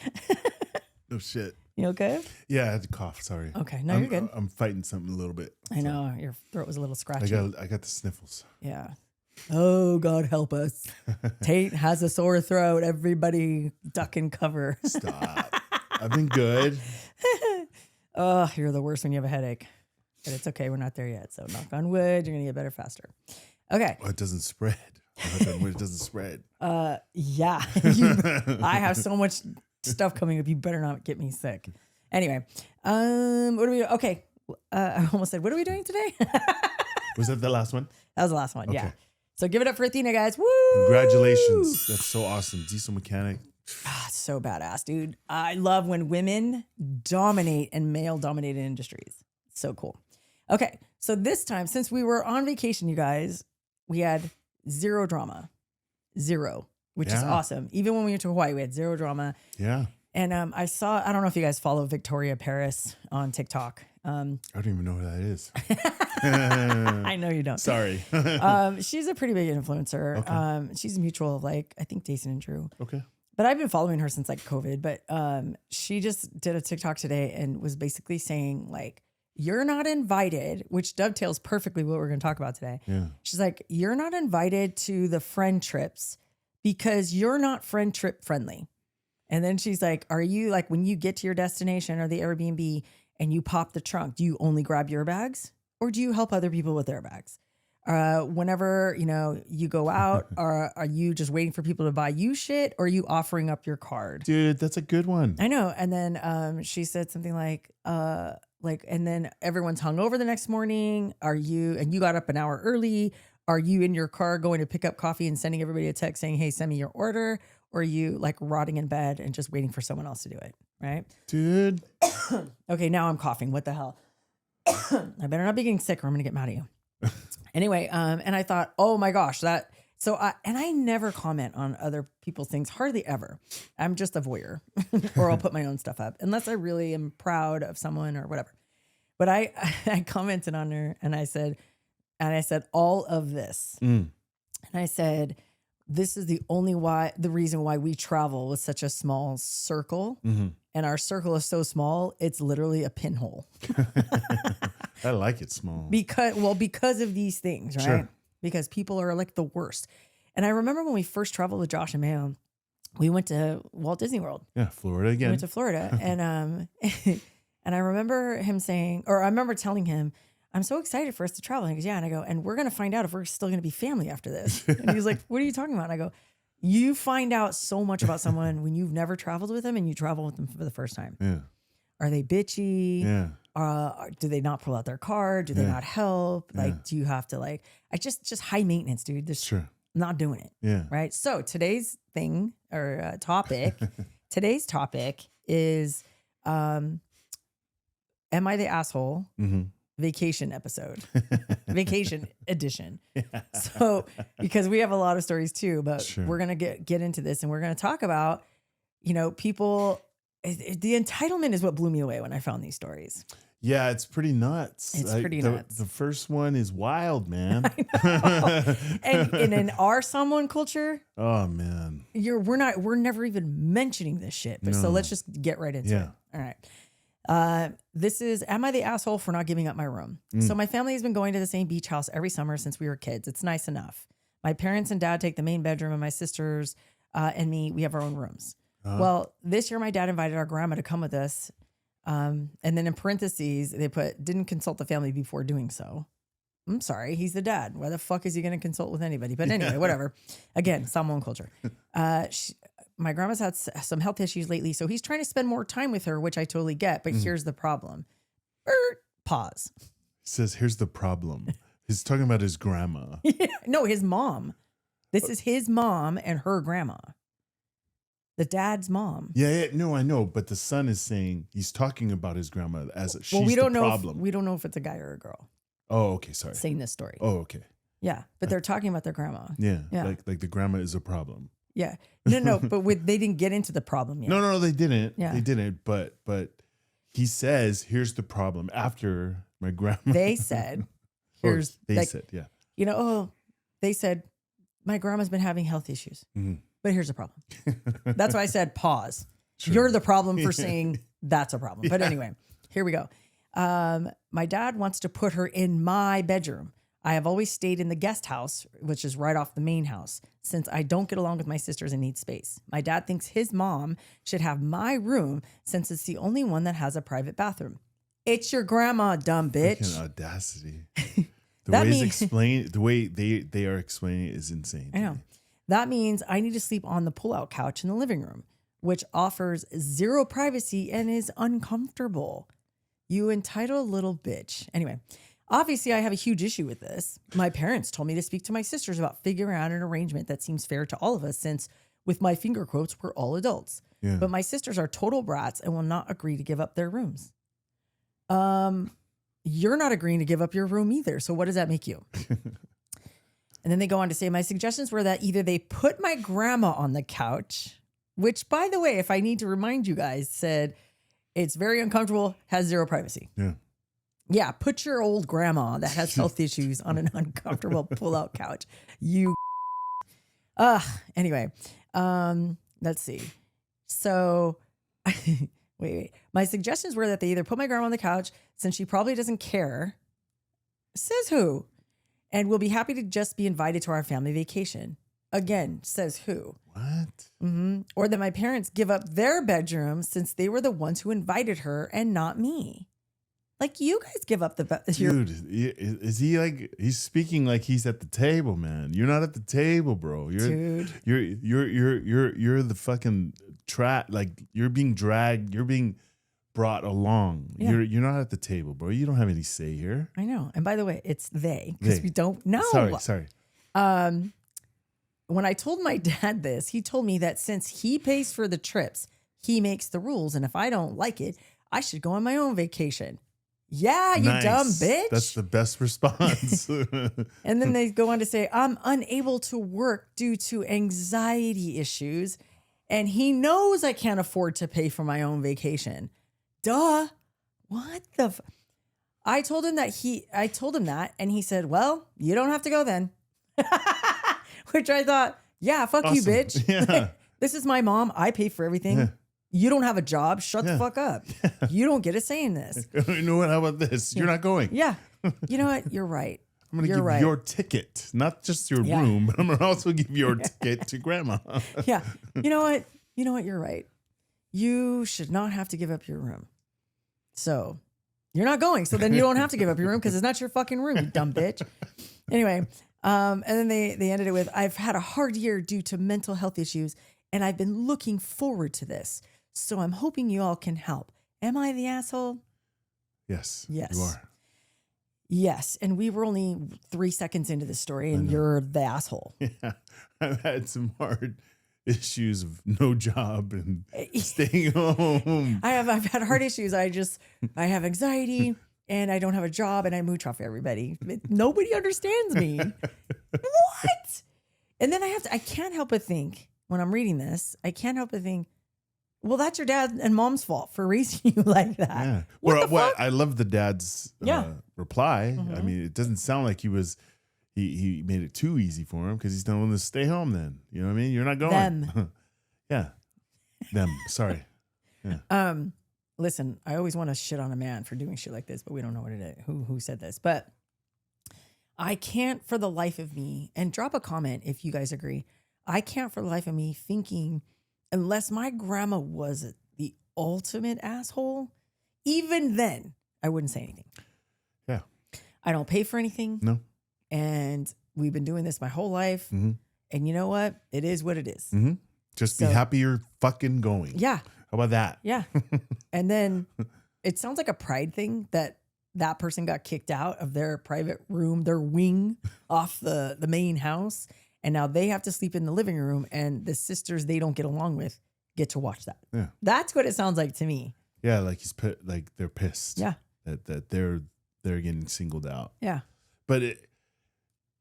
Oh shit.
You okay?
Yeah, I had to cough. Sorry.
Okay. No, you're good.
I'm fighting something a little bit.
I know your throat was a little scratchy.
I got the sniffles.
Yeah. Oh, God help us. Tate has a sore throat. Everybody duck and cover.
Stop. I've been good.
Oh, you're the worst when you have a headache. But it's okay. We're not there yet. So knock on wood. You're going to get better faster. Okay.
Well, it doesn't spread. It doesn't spread.
Yeah. I have so much stuff coming up. You better not get me sick. Anyway, what are we, okay. I almost said, what are we doing today?
Was that the last one?
That was the last one.
Okay.
Yeah. So give it up for Athena, guys. Woo!
Congratulations. That's so awesome. Diesel mechanic.
So badass, dude. I love when women dominate in male dominated industries. So cool. Okay. So this time, since we were on vacation, you guys, we had zero drama. Zero, which is awesome. Even when we went to Hawaii, we had zero drama.
Yeah.
And I don't know if you guys follow Victoria Paris on TikTok.
I don't even know who that is.
I know you don't.
Sorry.
She's a pretty big influencer.
Okay.
She's mutual of like, I think Jason and Drew.
Okay.
But I've been following her since like COVID. But she just did a TikTok today and was basically saying like, you're not invited, which dovetails perfectly what we're going to talk about today.
Yeah.
She's like, you're not invited to the friend trips because you're not friend trip friendly. And then she's like, are you like, when you get to your destination or the Airbnb and you pop the trunk, do you only grab your bags or do you help other people with their bags? Whenever, you go out, are you just waiting for people to buy you shit or are you offering up your card?
Dude, that's a good one.
I know. And then she said something like, and then everyone's hungover the next morning. And you got up an hour early. Are you in your car going to pick up coffee and sending everybody a text saying, hey, send me your order? Or are you like rotting in bed and just waiting for someone else to do it? Right?
Dude.
Okay, now I'm coughing. What the hell? I better not be getting sick or I'm going to get mad at you. Anyway, and I thought, oh my gosh, I never comment on other people's things, hardly ever. I'm just a voyeur or I'll put my own stuff up unless I really am proud of someone or whatever. But I commented on her and I said all of this. And I said, this is the reason why we travel with such a small circle. Mm-hmm. And our circle is so small, it's literally a pinhole.
I like it small.
Because of these things, right? Sure. Because people are like the worst. And I remember when we first traveled with Josh and Mayo, we went to Walt Disney World.
Yeah, Florida again.
We went to Florida. And and I remember I remember telling him, I'm so excited for us to travel. And he goes, yeah. And I go, and we're going to find out if we're still going to be family after this. And he's like, what are you talking about? And I go, you find out so much about someone when you've never traveled with them and you travel with them for the first time.
Yeah.
Are they bitchy?
Yeah.
Do they not pull out their card? Do they not help? Like, do you have to like, just high maintenance, dude. Just
sure.
Not doing it.
Yeah.
Right. So today's thing or topic is, am I the asshole? Mm-hmm. Vacation episode, vacation edition. Yeah. So, because we have a lot of stories too, but we're going to get into this and we're going to talk about, people, the entitlement is what blew me away when I found these stories.
Yeah, it's pretty nuts.
It's pretty nuts.
The first one is wild, man.
and in our someone culture,
oh man,
we're never even mentioning this shit. But so let's just get right into it. All right. This is, am I the asshole for not giving up my room? So my family has been going to the same beach house every summer since we were kids. It's nice enough. My parents and dad take the main bedroom and my sisters and me, we have our own rooms. Well, this year my dad invited our grandma to come with us. And then in parentheses, they put, didn't consult the family before doing so. I'm sorry, he's the dad. Why the fuck is he going to consult with anybody? But anyway, whatever. Again, Samoan culture. My grandma's had some health issues lately, so he's trying to spend more time with her, which I totally get. But here's the problem. Pause.
It says, here's the problem. He's talking about his grandma.
No, his mom. This is his mom and her grandma. The dad's mom.
Yeah, no, I know. But the son is saying he's talking about his grandma as she's
we don't
the
know
problem.
we don't know if it's a guy or a girl.
Oh, okay. Sorry.
Saying this story.
Oh, okay.
Yeah. But they're talking about their grandma.
Yeah. Like the grandma is a problem.
Yeah. No. But they didn't get into the problem yet.
No, they didn't.
Yeah.
They didn't. But he says, here's the problem after my grandma.
They said,
they said, yeah.
They said, my grandma's been having health issues, but here's the problem. That's why I said, pause. True. You're the problem for saying that's a problem. But anyway, here we go. My dad wants to put her in my bedroom. I have always stayed in the guest house, which is right off the main house, since I don't get along with my sisters and need space. My dad thinks his mom should have my room since it's the only one that has a private bathroom. It's your grandma, dumb bitch.
Freaking audacity. The way they are explaining it is insane.
I know. That means I need to sleep on the pull-out couch in the living room, which offers zero privacy and is uncomfortable. You entitled little bitch. Anyway, obviously I have a huge issue with this. My parents told me to speak to my sisters about figuring out an arrangement that seems fair to all of us since, with my finger quotes, we're all adults. Yeah. But my sisters are total brats and will not agree to give up their rooms. You're not agreeing to give up your room either. So what does that make you? And then they go on to say, my suggestions were that either they put my grandma on the couch, which, by the way, if I need to remind you guys, said it's very uncomfortable, has zero privacy.
Yeah.
Yeah. Put your old grandma that has health issues on an uncomfortable pull-out couch. Anyway, let's see. So wait. My suggestions were that they either put my grandma on the couch, since she probably doesn't care. Says who? And we'll be happy to just be invited to our family vacation. Again, says who?
What?
Mm-hmm. Or that my parents give up their bedroom since they were the ones who invited her and not me. Like, you guys give up the
Dude, is he like, he's speaking like he's at the table, man. You're not at the table, bro. You're the fucking trap. Like, you're being dragged. You're being brought along. Yeah. You're not at the table, bro. You don't have any say here.
I know. And by the way, it's they, because we don't know.
Sorry.
When I told my dad this, he told me that since he pays for the trips, he makes the rules. And if I don't like it, I should go on my own vacation. Yeah, you dumb bitch.
That's the best response.
And then they go on to say, I'm unable to work due to anxiety issues. And he knows I can't afford to pay for my own vacation. Duh. What the? I told him that and he said, well, you don't have to go then. Which I thought, yeah, fuck awesome. You, bitch. Yeah. This is my mom. I pay for everything. Yeah. You don't have a job. Shut the fuck up. Yeah. You don't get a say in this.
You know what? How about this? You're not going.
Yeah. You know what? You're right.
I'm going to give your ticket, not just your room, but I'm going to also give your ticket to grandma.
Yeah. You know what? You're right. You should not have to give up your room. So you're not going. So then you don't have to give up your room because it's not your fucking room, you dumb bitch. Anyway. And then they ended it with, I've had a hard year due to mental health issues, and I've been looking forward to this. So I'm hoping you all can help. Am I the asshole?
Yes.
You
are.
Yes. And we were only 3 seconds into the story, and you're the asshole.
Yeah. I've had some hard issues of no job and staying home.
I've had hard issues. I have anxiety. And I don't have a job, and I mooch off everybody. Nobody understands me. What? And then I can't help but think, when I'm reading this, well, that's your dad and mom's fault for raising you like that.
Yeah. Well, I love the dad's reply. Mm-hmm. I mean, it doesn't sound like he made it too easy for him because he's telling him to stay home then. You know what I mean? You're not going.
Them.
Yeah. Them. Sorry. Yeah.
Listen, I always want to shit on a man for doing shit like this, but we don't know what it is. Who said this? But I can't for the life of me, and drop a comment if you guys agree. I can't for the life of me thinking, unless my grandma was the ultimate asshole, even then I wouldn't say anything.
Yeah.
I don't pay for anything.
No.
And we've been doing this my whole life. Mm-hmm. And you know what? It is what it is.
Mm-hmm. Just be happy you're fucking going.
Yeah.
How about that?
Yeah. And then it sounds like a pride thing that person got kicked out of their private room, their wing off the main house. And now they have to sleep in the living room, and the sisters they don't get along with get to watch that.
Yeah.
That's what it sounds like to me.
Yeah, like they're pissed.
Yeah.
That they're getting singled out.
Yeah.
But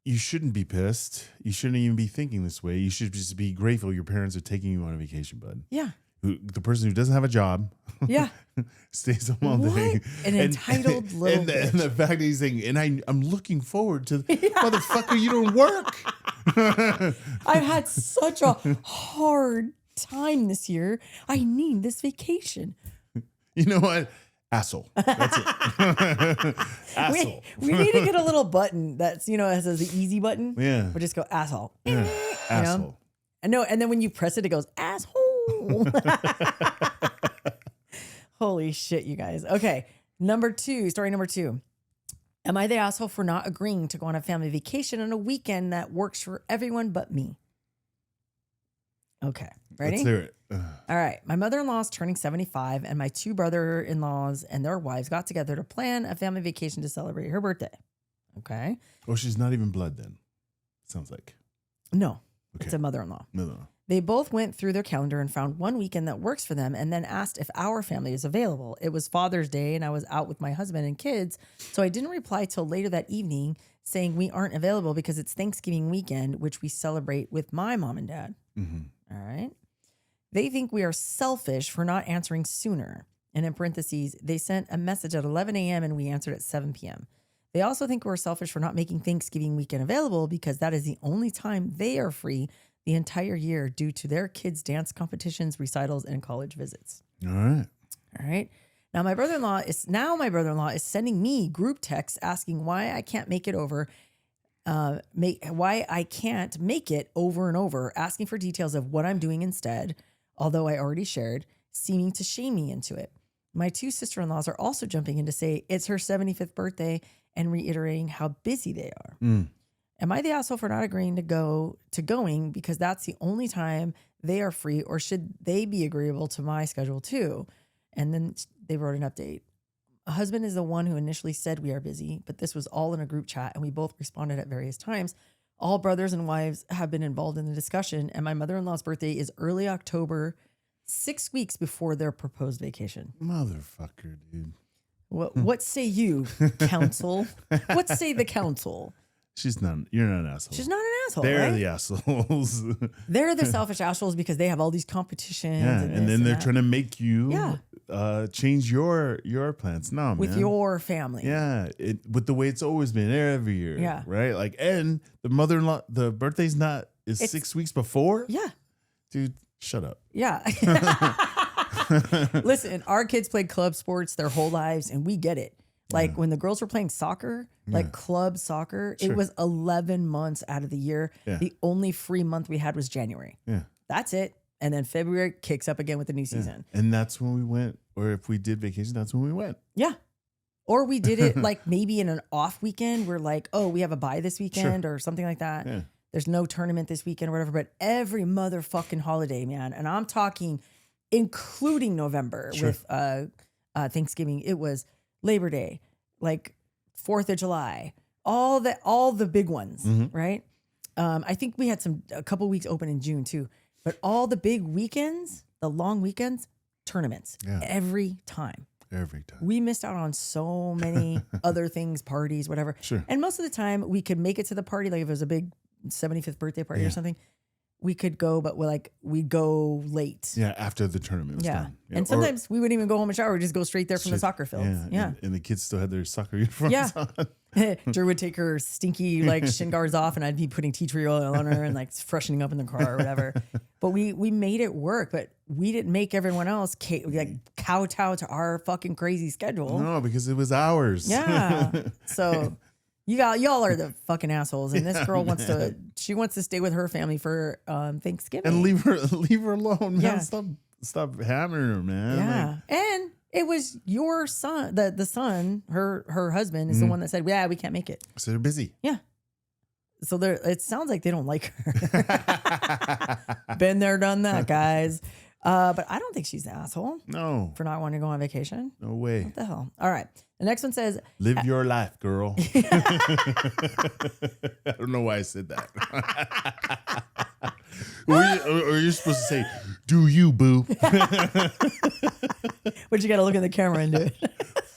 you shouldn't be pissed. You shouldn't even be thinking this way. You should just be grateful your parents are taking you on a vacation, bud.
Yeah.
The person who doesn't have a job,
yeah,
stays home all day.
An entitled little bitch.
And the fact that he's saying, and I'm looking forward to, motherfucker, you don't work.
I've had such a hard time this year. I need this vacation.
You know what? Asshole. That's it. Asshole.
We need to get a little button that's, it says the easy button.
Yeah.
We'll just go asshole.
Yeah. Asshole.
And then when you press it goes asshole. Holy shit, you guys. Okay. Story number 2. Am I the asshole for not agreeing to go on a family vacation on a weekend that works for everyone but me? Okay. Ready?
Let's hear it.
All right. My mother-in-law is turning 75 and my 2 brother-in-laws and their wives got together to plan a family vacation to celebrate her birthday. Okay.
Oh, she's not even blood then. Sounds like.
No.
Okay.
It's a mother-in-law.
No.
They both went through their calendar and found one weekend that works for them and then asked if our family is available. It was Father's Day and I was out with my husband and kids, so I didn't reply till later that evening saying we aren't available because it's Thanksgiving weekend, which we celebrate with my mom and dad.
Mm-hmm.
All right. They think we are selfish for not answering sooner. And in parentheses, they sent a message at 11 a.m. and we answered at 7 p.m. They also think we're selfish for not making Thanksgiving weekend available because that is the only time they are free the entire year due to their kids' dance competitions, recitals, and college visits.
All right.
All right. Now my brother-in-law is sending me group texts asking why I can't make it over, why I can't make it over and over, asking for details of what I'm doing instead, although I already shared, seeming to shame me into it. My 2 sister-in-laws are also jumping in to say it's her 75th birthday and reiterating how busy they are. Am I the asshole for not agreeing to going because that's the only time they are free, or should they be agreeable to my schedule too? And then they wrote an update. A husband is the one who initially said we are busy, but this was all in a group chat and we both responded at various times. All brothers and wives have been involved in the discussion, and my mother-in-law's birthday is early October, 6 weeks before their proposed vacation.
Motherfucker, dude.
What say you, council? What say the council?
You're not an asshole.
She's not an asshole.
They're
right?
the assholes.
They're the selfish assholes because they have all these competitions.
Yeah, and then they're trying to make you change your plans. No,
with
man.
your family.
Yeah, with the way it's always been every year.
Yeah,
right. Like, and the mother-in-law, the birthday's it's 6 weeks before.
Yeah,
dude, shut up.
Yeah. Listen, our kids played club sports their whole lives, and we get it. Like when the girls were playing soccer, like club soccer, it was 11 months out of the year. Yeah. The only free month we had was January. Yeah. That's it. And then February kicks up again with the new season.
And that's when we went, or if we did vacation, that's when we went.
Yeah. Or we did it like maybe in an off weekend. We're like, oh, we have a bye this weekend or something like that. Yeah. There's no tournament this weekend or whatever. But every motherfucking holiday, man. And I'm talking including November with Thanksgiving. It was Labor Day, like 4th of July, all the big ones, right? I think we had a couple weeks open in June too, but all the big weekends, the long weekends, tournaments, every time.
Every time.
We missed out on so many other things, parties, whatever. Sure. And most of the time we could make it to the party, like if it was a big 75th birthday party or something, we could go, but we'd go late.
Yeah, after the tournament was done. Yeah.
And sometimes we wouldn't even go home and shower. We'd just go straight there from the soccer fields. Yeah.
And the kids still had their soccer uniforms on.
Drew would take her stinky shin guards off and I'd be putting tea tree oil on her and freshening up in the car or whatever. But we made it work, but we didn't make everyone else kowtow to our fucking crazy schedule.
No, because it was ours.
Yeah. So y'all are the fucking assholes, and this girl wants to stay with her family for Thanksgiving
and leave her alone, man. Yeah. Stop hammering her, man.
Yeah, and it was your son, the son, her husband is the one that said, "Yeah, we can't make it."
So they're busy.
Yeah. So it sounds like they don't like her. Been there, done that, guys. But I don't think she's an asshole.
No.
For not wanting to go on vacation.
No way.
What the hell? All right. The next one says,
live your life, girl. I don't know why I said that. or you're supposed to say, "Do you, boo?"
But you got to look at the camera and do it.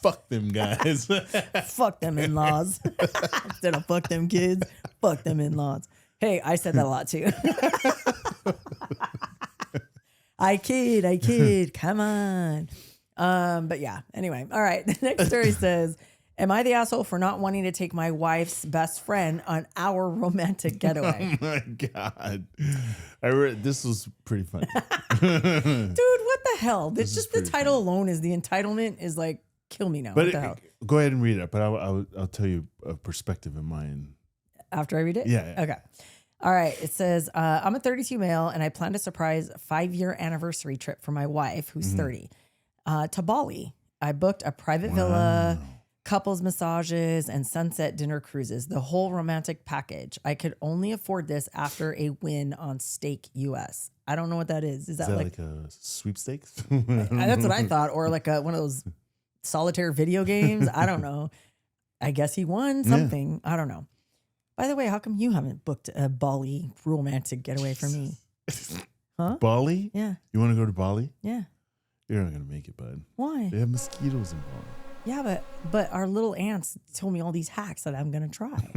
Fuck them guys.
Fuck them in-laws. Instead of fuck them kids, fuck them in-laws. Hey, I said that a lot too. I kid. Come on. But yeah, anyway. All right. The next story says, am I the asshole for not wanting to take my wife's best friend on our romantic getaway?
Oh my God. This was pretty funny.
Dude, what the hell? This just the title alone is the entitlement is like, kill me now.
But
what the hell?
Go ahead and read it. But I'll tell you a perspective of mine.
After I read it?
Yeah.
Okay. All right. It says, I'm a 32 male and I plan to surprise 5-year anniversary trip for my wife, who's 30, to Bali. I booked a private villa, couples massages, and sunset dinner cruises, the whole romantic package. I could only afford this after a win on Stake US. I don't know what that is. Is that like
a sweepstakes?
That's what I thought. Or like one of those solitaire video games. I don't know. I guess he won something. Yeah. I don't know. By the way, how come you haven't booked a Bali romantic getaway for me? Huh?
Bali?
Yeah.
You want to go to Bali?
Yeah.
You're not going to make it, bud.
Why?
They have mosquitoes in Bali.
Yeah, but our little aunts told me all these hacks that I'm going to try.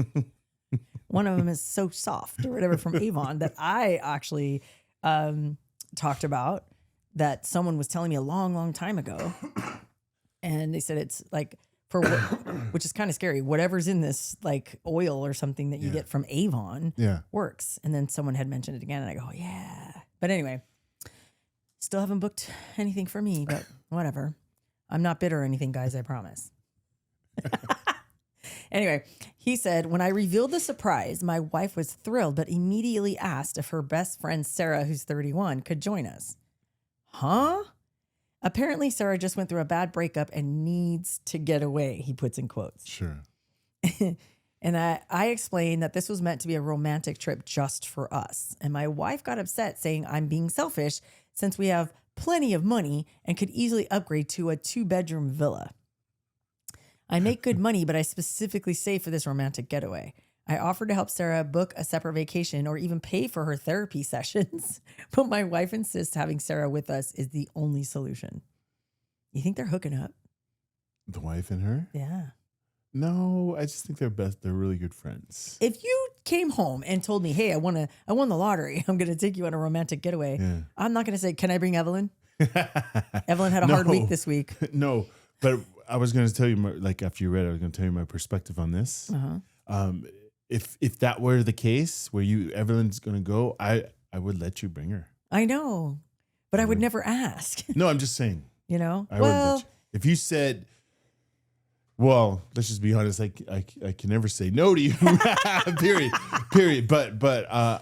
One of them is So Soft or whatever from Avon that I actually talked about that someone was telling me a long, long time ago. And they said it's like, which is kind of scary. Whatever's in this like oil or something that you get from Avon works. And then someone had mentioned it again and I go, yeah. But anyway, still haven't booked anything for me, but whatever. I'm not bitter or anything, guys, I promise. Anyway, he said, when I revealed the surprise, my wife was thrilled, but immediately asked if her best friend, Sarah, who's 31, could join us. Huh? Apparently, Sarah just went through a bad breakup and needs to get away, he puts in quotes.
Sure.
And I explained that this was meant to be a romantic trip just for us. And my wife got upset saying I'm being selfish since we have plenty of money and could easily upgrade to a 2-bedroom villa. I make good money, but I specifically save for this romantic getaway. I offered to help Sarah book a separate vacation or even pay for her therapy sessions, but my wife insists having Sarah with us is the only solution. You think they're hooking up?
The wife and her?
Yeah.
No, I just think they're really good friends.
If you came home and told me, hey, I won the lottery, I'm going to take you on a romantic getaway, I'm not going to say, can I bring Evelyn? Evelyn had a hard week this week.
No, but I was going to tell you, after you read it, I was going to tell you my perspective on this. If that were the case, where Evelyn's going to go, I would let you bring her.
I know, but I would never ask.
No, I'm just saying.
You know?
I would let you. If you said... Well, let's just be honest. I can never say no to you. Period. But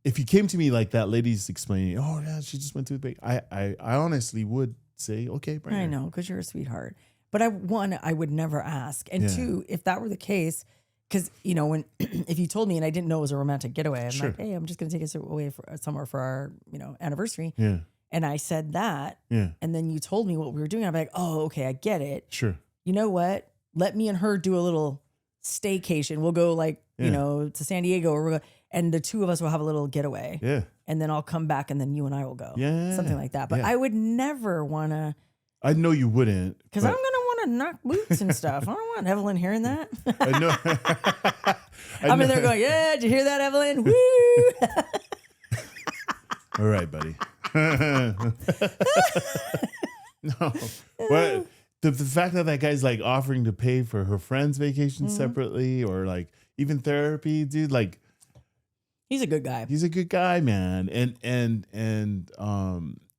if you came to me like that lady's explaining, oh yeah, she just went through the break. I honestly would say, okay, bring her.
I know, because you're a sweetheart. But I would never ask. And two, if that were the case, because if you told me and I didn't know it was a romantic getaway, I'm like, hey, I'm just gonna take us away somewhere for our anniversary. Yeah. And I said that. Yeah. And then you told me what we were doing. I'm like, oh, okay, I get it. Sure. You know what? Let me and her do a little staycation. We'll go to San Diego and the two of us will have a little getaway. Yeah. And then I'll come back and then you and I will go. Yeah. Something like that. But I would never want to. I
know you wouldn't.
Because I'm going to want to knock boots and stuff. I don't want Evelyn hearing that.
I know.
I'm in there going, yeah, did you hear that, Evelyn? Woo!
All right, buddy. No. What? The fact that guy's like offering to pay for her friend's vacation separately or like even therapy, dude, like
he's a good guy.
He's a good guy, man. And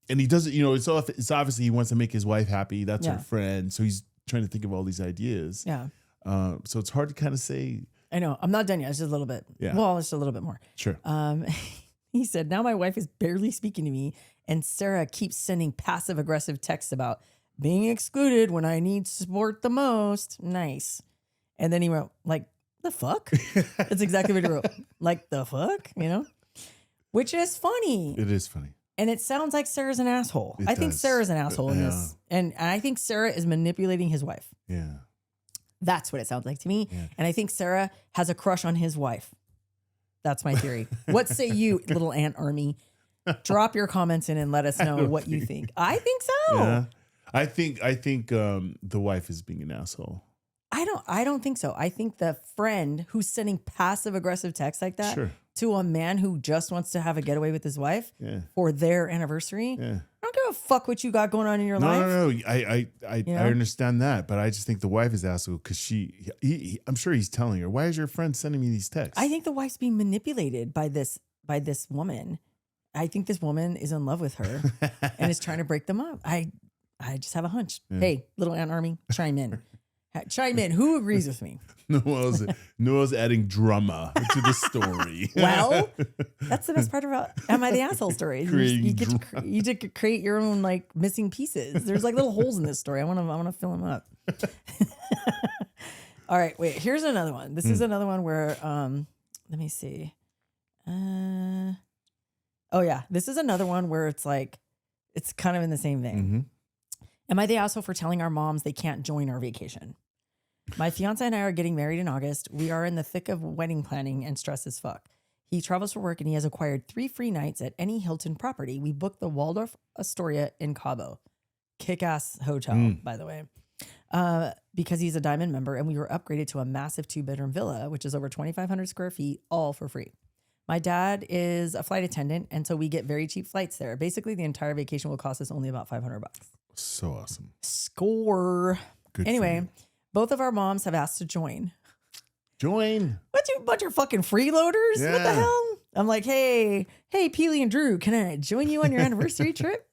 he doesn't, it's obviously he wants to make his wife happy. That's her friend. So he's trying to think of all these ideas. Yeah. So it's hard to kind of say.
I know. I'm not done yet. It's just a little bit. Yeah. Well, it's just a little bit more.
Sure.
He said, now my wife is barely speaking to me and Sarah keeps sending passive aggressive texts about being excluded when I need support the most. Nice. And then he wrote, like, the fuck? That's exactly what he wrote. Like, the fuck? Which is funny.
It is funny.
And it sounds like Sarah's an asshole. I think Sarah's an asshole in this. And I think Sarah is manipulating his wife. Yeah. That's what it sounds like to me. Yeah. And I think Sarah has a crush on his wife. That's my theory. What say you, little ant army? Drop your comments in and let us know what you think. I think so.
Yeah. I think the wife is being an asshole.
I don't think so. I think the friend who's sending passive aggressive texts like that to a man who just wants to have a getaway with his wife for their anniversary. Yeah. I don't give a fuck what you got going on in your life.
No. I understand that, but I just think the wife is asshole because I'm sure he's telling her, why is your friend sending me these texts?
I think the wife's being manipulated by this woman. I think this woman is in love with her and is trying to break them up. I just have a hunch. Yeah. Hey, little ant army, chime in. Chime in. Who agrees with me?
Noel's adding drama to the story.
Well, that's the best part about Am I the Asshole story. You get to create your own like missing pieces. There's like little holes in this story. I want to fill them up. All right, wait. Here's another one. This is another one where let me see. Oh yeah, this is another one where it's like it's kind of in the same vein. Mm-hmm. Am I the asshole for telling our moms they can't join our vacation? My fiance and I are getting married in August. We are in the thick of wedding planning and stress as fuck. He travels for work and he has acquired 3 free nights at any Hilton property. We booked the Waldorf Astoria in Cabo. Kick-ass hotel, by the way. Because he's a Diamond member and we were upgraded to a massive 2-bedroom villa, which is over 2,500 square feet, all for free. My dad is a flight attendant, and so we get very cheap flights there. Basically, the entire vacation will cost us only about $500.
So awesome.
Score.
Good.
Anyway, both of our moms have asked to join.
Join.
What, you bunch of fucking freeloaders? Yeah. What the hell? I'm like, hey, Peely and Drew, can I join you on your anniversary trip?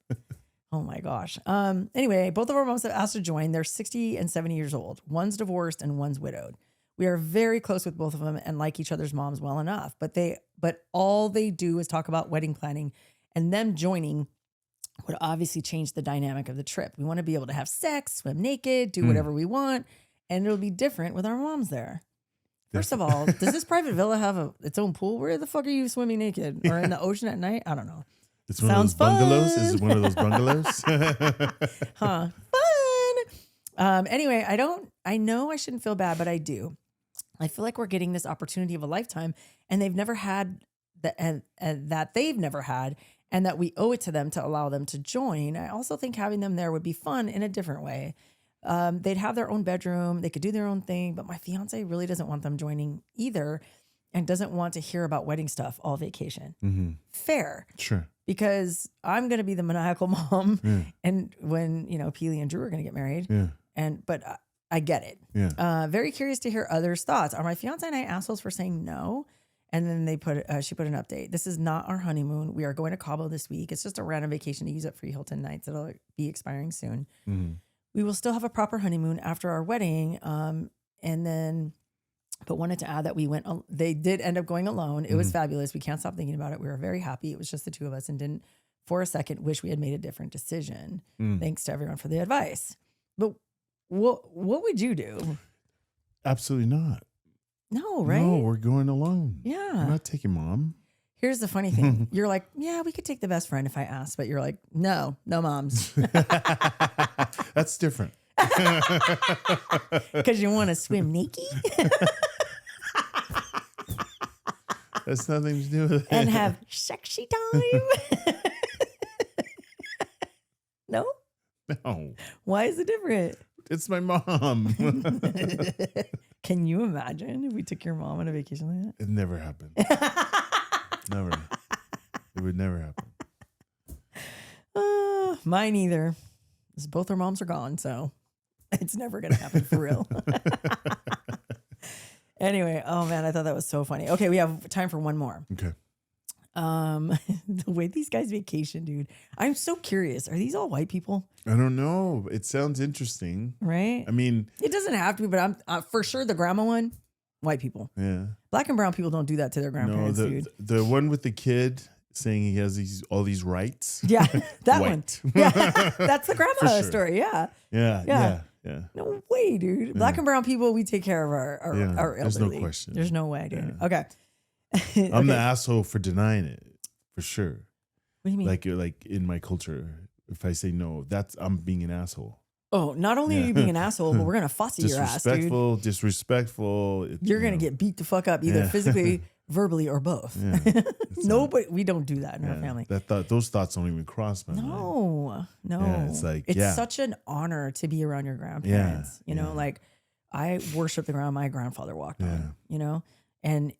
Oh my gosh. Anyway, both of our moms have asked to join. They're 60 and 70 years old. One's divorced and one's widowed. We are very close with both of them and like each other's moms well enough, but all they do is talk about wedding planning, and them joining would obviously change the dynamic of the trip. We want to be able to have sex, swim naked, do whatever we want, and it'll be different with our moms there. First of all, does this private villa have its own pool? Where the fuck are you swimming naked or in the ocean at night? I don't know.
It's one Sounds of those bungalows. Fun. Is it one of those bungalows?
Huh? Fun. Anyway, I know I shouldn't feel bad, but I do. I feel like we're getting this opportunity of a lifetime, and they've never had that they've never had, and that we owe it to them to allow them to join. I also think having them there would be fun in a different way. They'd have their own bedroom. They could do their own thing, but my fiance really doesn't want them joining either and doesn't want to hear about wedding stuff all vacation. Mm-hmm. Fair.
Sure.
Because I'm going to be the maniacal mom. And when, Peely and Drew are going to get married. Yeah. But I get it. Yeah. Very curious to hear others' thoughts. Are my fiance and I assholes for saying no? And then she put an update. This is not our honeymoon. We are going to Cabo this week. It's just a random vacation to use up free Hilton nights. It'll be expiring soon. Mm-hmm. We will still have a proper honeymoon after our wedding. But wanted to add that they did end up going alone. It was fabulous. We can't stop thinking about it. We were very happy. It was just the two of us and didn't for a second wish we had made a different decision. Thanks to everyone for the advice. But what would you do?
Absolutely not.
No, right?
No, we're going alone.
Yeah.
I'm not taking mom.
Here's the funny thing. You're like, yeah, we could take the best friend if I asked, but you're like, no moms.
That's different.
Because you want to swim naked?
That's nothing to do with it.
And have sexy time? No?
No.
Why is it different?
It's my mom.
Can you imagine if we took your mom on a vacation like that?
It never happened. Never. It would never happen.
Mine either. Because both our moms are gone, so it's never going to happen for real. Anyway, oh man, I thought that was so funny. Okay, we have time for one more.
Okay.
The way these guys vacation, dude. I'm so curious. Are these all white people?
I don't know. It sounds interesting.
Right?
I mean,
it doesn't have to be, but I'm for sure the grandma one, white people.
Yeah.
Black and brown people don't do that to their grandparents, dude.
The one with the kid saying he has all these rights.
Yeah, that one. Yeah, that's the grandma story. Yeah.
Yeah.
No way, dude. Black and brown people, we take care of our elderly.
There's no question.
There's no way, dude.
Yeah.
Okay.
I'm the asshole for denying it, for sure.
What do you mean?
Like in my culture, if I say no, I'm being an asshole.
Oh, not only are you being an asshole, but we're gonna fussy your ass, dude.
Disrespectful.
You're gonna get beat the fuck up, either physically verbally or both.
Yeah.
Nobody, we don't do that in our family.
Those thoughts don't even cross my mind.
No.
Yeah, it's like,
it's such an honor to be around your grandparents. You know, like I worship the ground my grandfather walked on, you know, and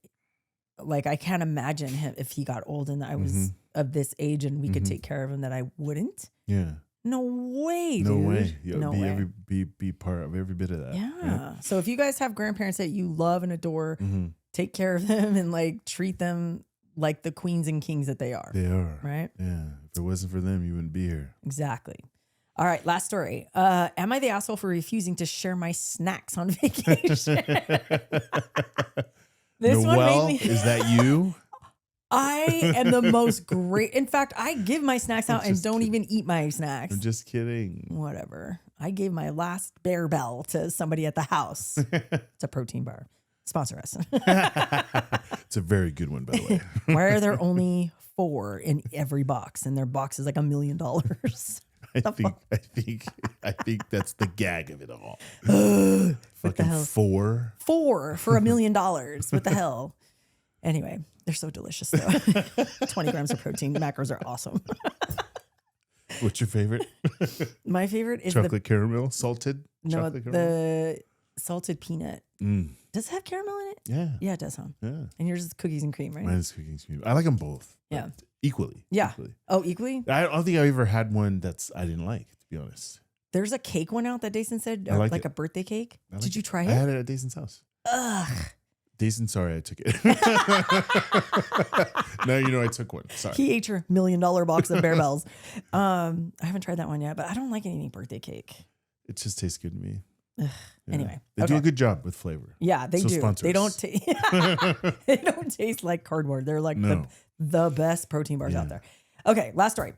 like, I can't imagine him if he got old and I was of this age and we could take care of him, that I wouldn't.
Yeah.
No way,
no
dude.
Way.
No way.
Be part of every bit of that.
Yeah. So if you guys have grandparents that you love and adore, take care of them and like treat them like the queens and kings that they are.
They are.
Right?
Yeah. If it wasn't for them, you wouldn't be here.
Exactly. All right, last story. Am I the asshole for refusing to share my snacks on vacation? This one made me.
Is that you?
I am the most great. In fact, I give my snacks out and don't even eat my snacks.
I'm just kidding.
Whatever. I gave my last Bear Bell to somebody at the house. It's a protein bar. Sponsor us.
It's a very good one, by the way.
Why are there only 4 in every box? And their box is like $1 million.
I think that's the gag of it all.
What the hell?
4
for $1 million. What the hell? Anyway, they're so delicious though. 20 grams of protein. Macros are awesome.
What's your favorite?
My favorite is
chocolate caramel, salted.
No,
chocolate caramel?
the salted peanut. Does it have caramel in it?
Yeah.
Yeah, it does, huh?
Yeah.
And yours is cookies and cream, right?
Mine is cookies and cream. I like them both.
Yeah.
Equally.
Yeah.
Equally.
Oh, equally?
I don't think I ever had one I didn't like, to be honest.
There's a cake one out that Dason said, like a birthday cake. Did you try it?
I had it at Dason's house.
Ugh.
Dason, sorry I took it. Now you know I took one. Sorry.
He ate your $1 million box of Bear Bells. I haven't tried that one yet, but I don't like any birthday cake.
It just tastes good to me.
Yeah. Anyway,
they do a good job with flavor.
Yeah, they do. They don't. They don't taste like cardboard. They're like the best protein bars out there. Okay, last story.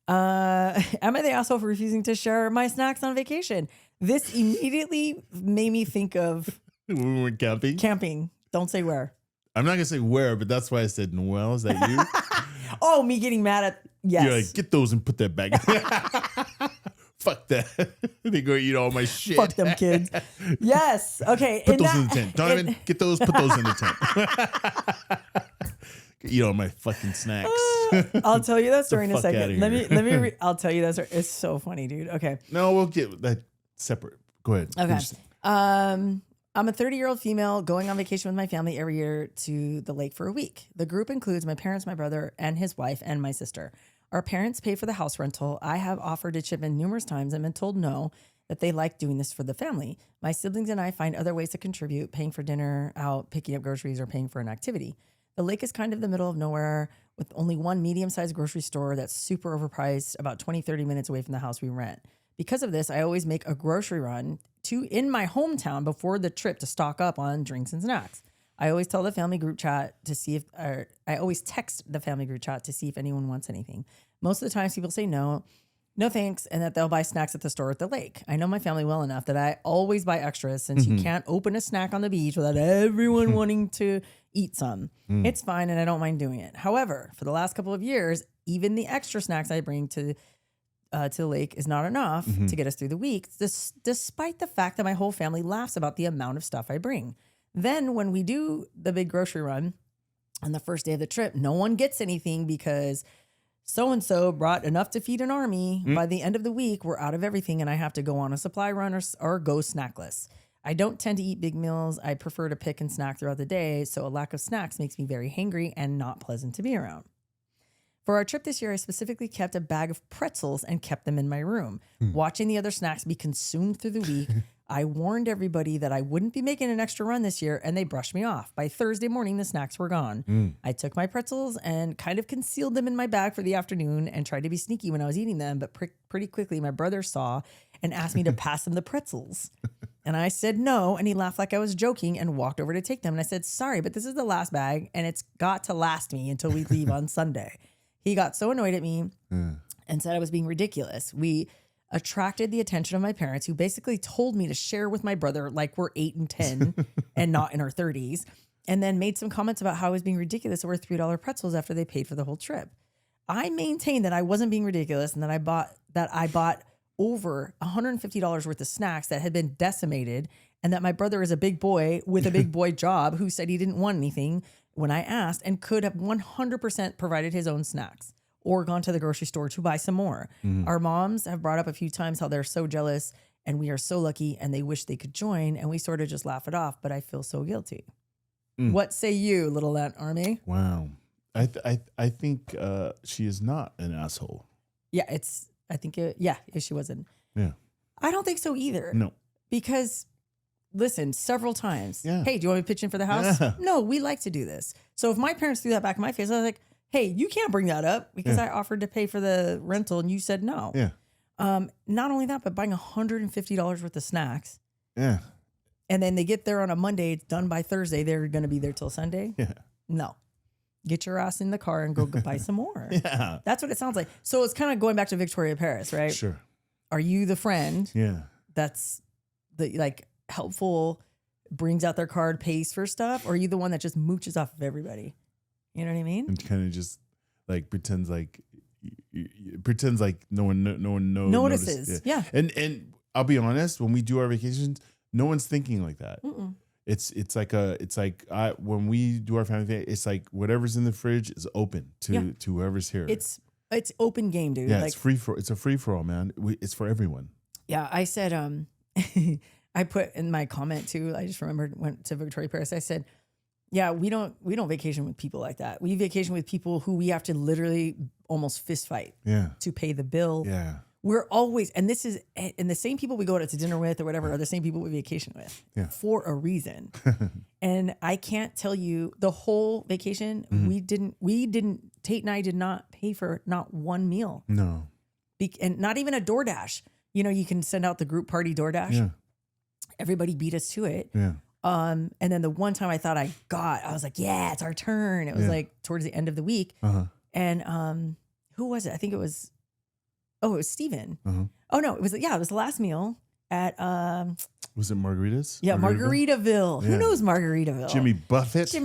Am I the asshole for refusing to share my snacks on vacation? This immediately made me think of
when we were camping.
Camping. Don't say where.
I'm not gonna say where, but that's why I said Noel. Is that you?
Oh, me getting mad at
You're like, get those and put that back. Fuck that. They go eat all my shit.
Fuck them kids. Yes. Okay.
Put those in the tent. Donovan, get those, put those in the tent. Eat all my fucking snacks.
I'll tell you that story in a second. Let me I'll tell you that story. It's so funny, dude. Okay.
No, we'll get that separate. Go ahead.
Okay. I'm a 30-year-old female going on vacation with my family every year to the lake for a week. The group includes my parents, my brother, and his wife, and my sister. Our parents pay for the house rental. I have offered to chip in numerous times and been told no, that they like doing this for the family. My siblings and I find other ways to contribute, paying for dinner out, picking up groceries, or paying for an activity. The lake is kind of the middle of nowhere with only one medium-sized grocery store that's super overpriced, about 20, 30 minutes away from the house we rent. Because of this, I always make a grocery run in my hometown before the trip to stock up on drinks and snacks. I always tell the family group chat to see if, or I always text the family group chat to see if anyone wants anything. Most of the times people say no thanks, and that they'll buy snacks at the store at the lake. I know my family well enough that I always buy extras since you can't open a snack on the beach without everyone wanting to eat some. It's fine and I don't mind doing it. However, for the last couple of years, even the extra snacks I bring to the lake is not enough to get us through the week, despite the fact that my whole family laughs about the amount of stuff I bring. Then when we do the big grocery run on the first day of the trip, no one gets anything because so-and-so brought enough to feed an army. By the end of the week, we're out of everything and I have to go on a supply run or go snackless. I don't tend to eat big meals. I prefer to pick and snack throughout the day, so a lack of snacks makes me very hangry and not pleasant to be around. For our trip this year, I specifically kept a bag of pretzels and kept them in my room. Watching the other snacks be consumed through the week, I warned everybody that I wouldn't be making an extra run this year, and they brushed me off. By Thursday morning, the snacks were gone. I took my pretzels and kind of concealed them in my bag for the afternoon and tried to be sneaky when I was eating them, but pretty quickly my brother saw and asked me to pass him the pretzels. And I said no, and he laughed like I was joking and walked over to take them. And I said, sorry, but this is the last bag, and it's got to last me until we leave on Sunday. He got so annoyed at me and said I was being ridiculous. We attracted the attention of my parents, who basically told me to share with my brother like we're 8 and 10 and not in our 30s, and then made some comments about how I was being ridiculous over $3 pretzels after they paid for the whole trip. I maintained that I wasn't being ridiculous and that I bought over $150 worth of snacks that had been decimated, and that my brother is a big boy with a big boy job who said he didn't want anything when I asked, and could have 100% provided his own snacks or gone to the grocery store to buy some more. Our moms have brought up a few times how they're so jealous and we are so lucky and they wish they could join. And we sort of just laugh it off, but I feel so guilty. What say you, little Aunt Army?
Wow. I think she is not an asshole.
Yeah, if she wasn't.
Yeah.
I don't think so either.
No.
Because listen, several times.
Yeah.
Hey, do you want me to pitch in for the house?
Yeah.
No, we like to do this. So if my parents threw that back in my face, I was like, hey, you can't bring that up because I offered to pay for the rental and you said no.
Yeah.
Not only that, but buying $150 worth of snacks.
Yeah.
And then they get there on a Monday, it's done by Thursday. They're going to be there till Sunday.
Yeah.
No. Get your ass in the car and go buy some more.
Yeah.
That's what it sounds like. So it's kind of going back to Victoria Paris, right?
Sure.
Are you the friend
Yeah.
that's the like helpful, brings out their card, pays for stuff? Or are you the one that just mooches off of everybody? You know what I mean?
And kind of just like pretends like no one
Notices. Yeah.
And I'll be honest, when we do our vacations, no one's thinking like that.
Mm-mm.
It's like when we do our family thing, it's like whatever's in the fridge is open to whoever's here.
It's open game, dude.
Yeah,
like,
it's a free for all, man. It's for everyone.
Yeah, I said I put in my comment too. I just remembered went to Victoria Paris. I said, yeah, we don't vacation with people like that. We vacation with people who we have to literally almost fist fight to pay the bill.
Yeah.
We're always, and the same people we go out to dinner with or whatever are the same people we vacation with for a reason. And I can't tell you the whole vacation, Tate and I did not pay for not one meal.
No.
And not even a DoorDash. You know, you can send out the group party DoorDash.
Yeah.
Everybody beat us to it.
Yeah.
And then the one time I thought I was like, yeah, it's our turn. It was like towards the end of the week.
Uh-huh.
And who was it? I think it was Steven.
Uh-huh.
Oh no, it was the last meal at
was it Margaritas?
Yeah, Margaritaville. Who knows Margaritaville?
Jimmy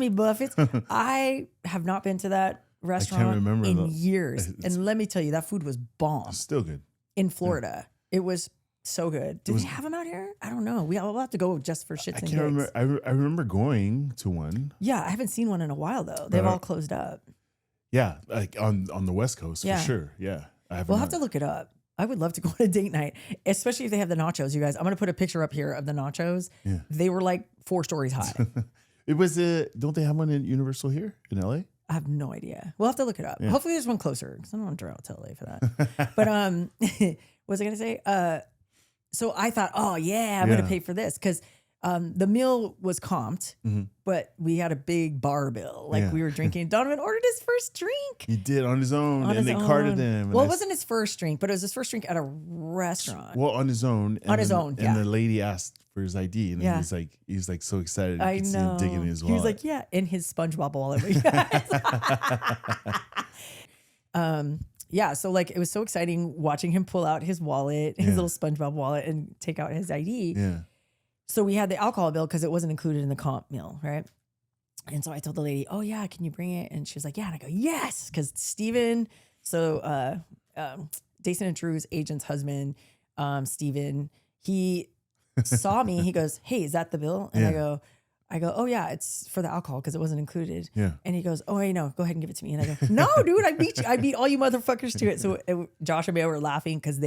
Buffett.
I have not been to that restaurant in years. And let me tell you, that food was bomb.
Still good.
In Florida. It was so good. Do they have them out here? I don't know. We'll have to go just for shits and gigs.
Remember. I remember going to one.
Yeah, I haven't seen one in a while though. They've all closed up.
Yeah, like on the West Coast for sure. Yeah,
we'll have to look it up. I would love to go on a date night, especially if they have the nachos. You guys, I'm gonna put a picture up here of the nachos. Yeah. They were like 4 stories high.
It was don't they have one in Universal here in LA?
I have no idea. We'll have to look it up. Yeah. Hopefully there's one closer because I don't want to drive out to LA for that. But what was I gonna say? So I thought, oh yeah, I'm gonna pay for this because the meal was comped, but we had a big bar bill. Like we were drinking. Donovan ordered his first drink.
He did on his own, and they carded him.
Well, it wasn't his first drink, but it was his first drink at a restaurant.
Well, on his own.
On his own,
and the lady asked for his ID, and he was like so excited.
I know.
See him digging in his wallet.
He was like, yeah, in his SpongeBob wallet. Yeah, so like it was so exciting watching him pull out his wallet, his little SpongeBob wallet, and take out his ID. Yeah. So we had the alcohol bill because it wasn't included in the comp meal, right? And so I told the lady, "Oh yeah, can you bring it?" And she was like, "Yeah." And I go, "Yes," because Steven, Jason and Drew's agent's husband, Steven, he saw me. He goes, "Hey, is that the bill?" And I go, "Oh yeah, it's for the alcohol because it wasn't included." Yeah. And he goes, "Oh, I know. Go ahead and give it to me." And I go, "No, dude, I beat you. I beat all you motherfuckers to it." So Josh and I were laughing because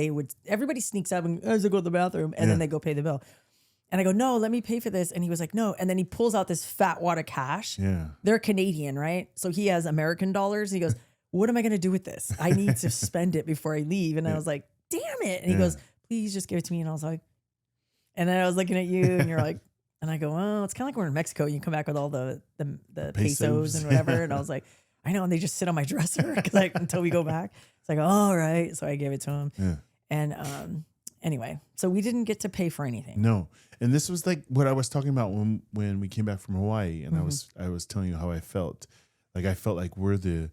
everybody sneaks up and as they go to the bathroom and then they go pay the bill. And I go, "No, let me pay for this." And he was like, "No." And then he pulls out this fat wad of cash. Yeah. They're Canadian, right? So he has American dollars. He goes, "What am I going to do with this? I need to spend it before I leave." And I was like, "Damn it." And he goes, "Please just give it to me." And I was like, and then I was looking at you and you're like, and I go, "Well, it's kind of like we're in Mexico. You come back with all the pesos and whatever." And I was like, "I know." And they just sit on my dresser until we go back. It's like, all right. So I gave it to him. Yeah. And anyway, so we didn't get to pay for anything.
No. And this was like what I was talking about when we came back from Hawaii, and I was telling you how I felt. Like I felt like we're the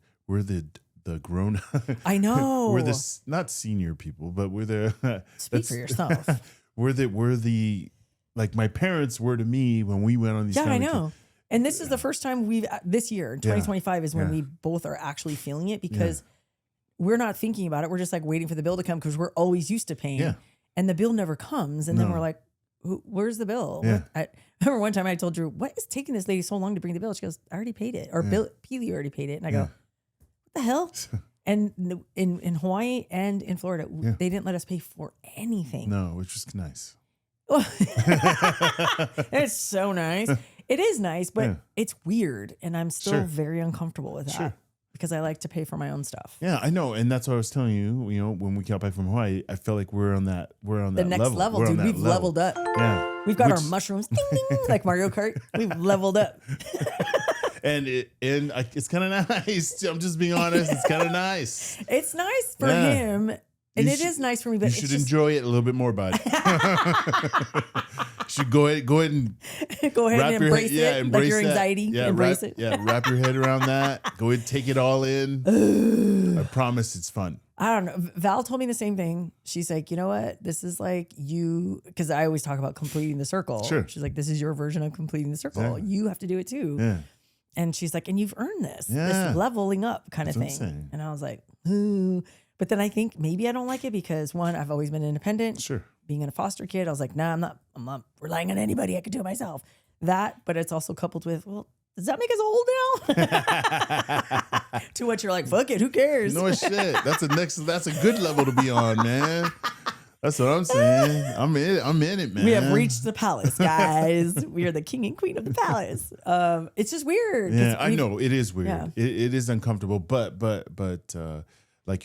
grown.
I know.
We're the not senior people, but we're the
speak for yourself.
we're the like my parents were to me when we went on these.
Yeah, I know. And this is the first time this year, 2025 is when we both are actually feeling it because we're not thinking about it. We're just like waiting for the bill to come because we're always used to paying. Yeah. And the bill never comes. And then we're like, where's the bill?
Yeah.
I remember one time I told Drew, what is taking this lady so long to bring the bill? She goes, I already paid it. Or Peely already paid it. And I go, what the hell? And in Hawaii and in Florida, they didn't let us pay for anything.
No, which was nice.
It's so nice. It is nice, but it's weird. And I'm still very uncomfortable with that because I like to pay for my own stuff.
Yeah, I know. And that's what I was telling you, you know, when we got back from Hawaii, I felt like we're on that
the next level, dude. We've leveled up.
Yeah.
We've got our mushrooms, ding, ding, like Mario Kart. We've leveled up.
It's kind of nice. I'm just being honest. It's kind of nice.
It's nice for him. And it is nice for me, but
you should enjoy it a little bit more, bud. You should go ahead and
embrace it.
Embrace
like your anxiety.
Yeah,
embrace it.
Yeah, wrap your head around that. Go ahead and take it all in. I promise it's fun.
I don't know. Val told me the same thing. She's like, you know what? This is like you, because I always talk about completing the circle.
Sure.
She's like, this is your version of completing the circle. Yeah. You have to do it too.
Yeah.
And she's like, and you've earned this leveling up kind of thing. And I was like, ooh. But then I think maybe I don't like it because one, I've always been independent.
Sure. Being
in a foster kid, I was like, nah, I'm not relying on anybody. I could do it myself. That, but it's also coupled with, well, does that make us old now? To what you're like, fuck it, who cares?
No shit. That's a good level to be on, man. That's what I'm saying. I'm in it, man.
We have reached the palace, guys. We are the king and queen of the palace. It's just weird.
Yeah, I know it is weird. Yeah. It is uncomfortable, but like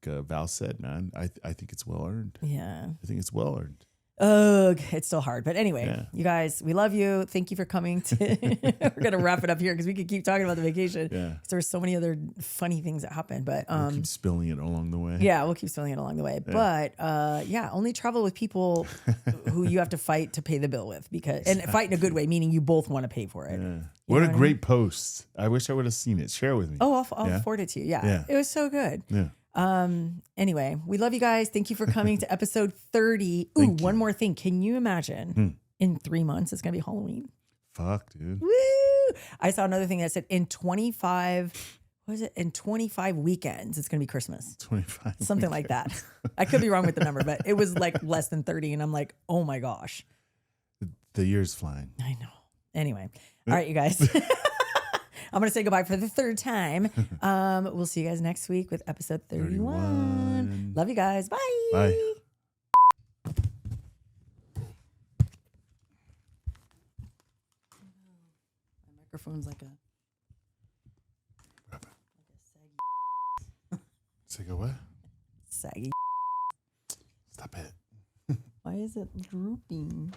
Val said, man, I think it's well earned.
Yeah,
I think it's well earned.
Ugh, it's still hard. But anyway, you guys, we love you. Thank you for coming. We're going to wrap it up here because we could keep talking about the vacation. Yeah. There's so many other funny things that happen. But
we'll keep spilling it along the way.
Yeah, we'll keep spilling it along the way. Yeah. But only travel with people who you have to fight to pay the bill with. And fight in a good way, meaning you both want to pay for it.
Yeah. What a great post. I wish I would have seen it. Share with me.
Oh, I'll forward it to you. Yeah. It was so good.
Yeah.
Anyway, we love you guys. Thank you for coming to episode 30. Ooh, one more thing. Can you imagine in 3 months it's gonna be Halloween?
Fuck, dude.
Woo! I saw another thing that said in 25 weekends it's gonna be Christmas.
25
something like that. I could be wrong with the number, but it was like less than 30 and I'm like, oh my gosh.
The year's flying.
I know. Anyway. All right, you guys. I'm going to say goodbye for the third time. We'll see you guys next week with episode 31. Love you guys. Bye.
Bye.
My microphone's like a saggy.
It's like a what?
Saggy.
Stop it.
Why is it drooping?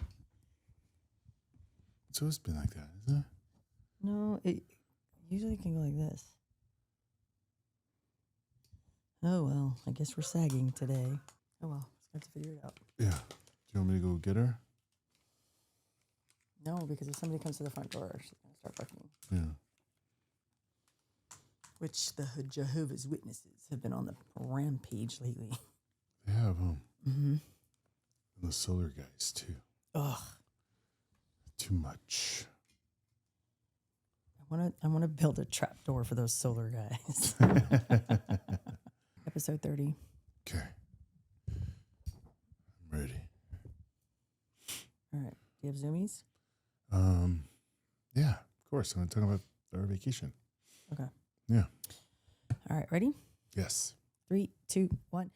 It's always been like that, isn't it?
No, it usually can go like this. Oh, well, I guess we're sagging today. Oh, well, let's have to figure it out.
Yeah. Do you want me to go get her?
No, because if somebody comes to the front door, she's going to start barking.
Yeah.
Which the Jehovah's Witnesses have been on the rampage lately.
They have,
Mm-hmm.
And the solar guys, too.
Ugh.
Too much.
I want to build a trap door for those solar guys. Episode 30.
Okay. I'm ready.
All right. Do you have zoomies?
Yeah, of course. I'm going to talk about our vacation.
Okay.
Yeah.
All right. Ready?
Yes.
3, 2, 1.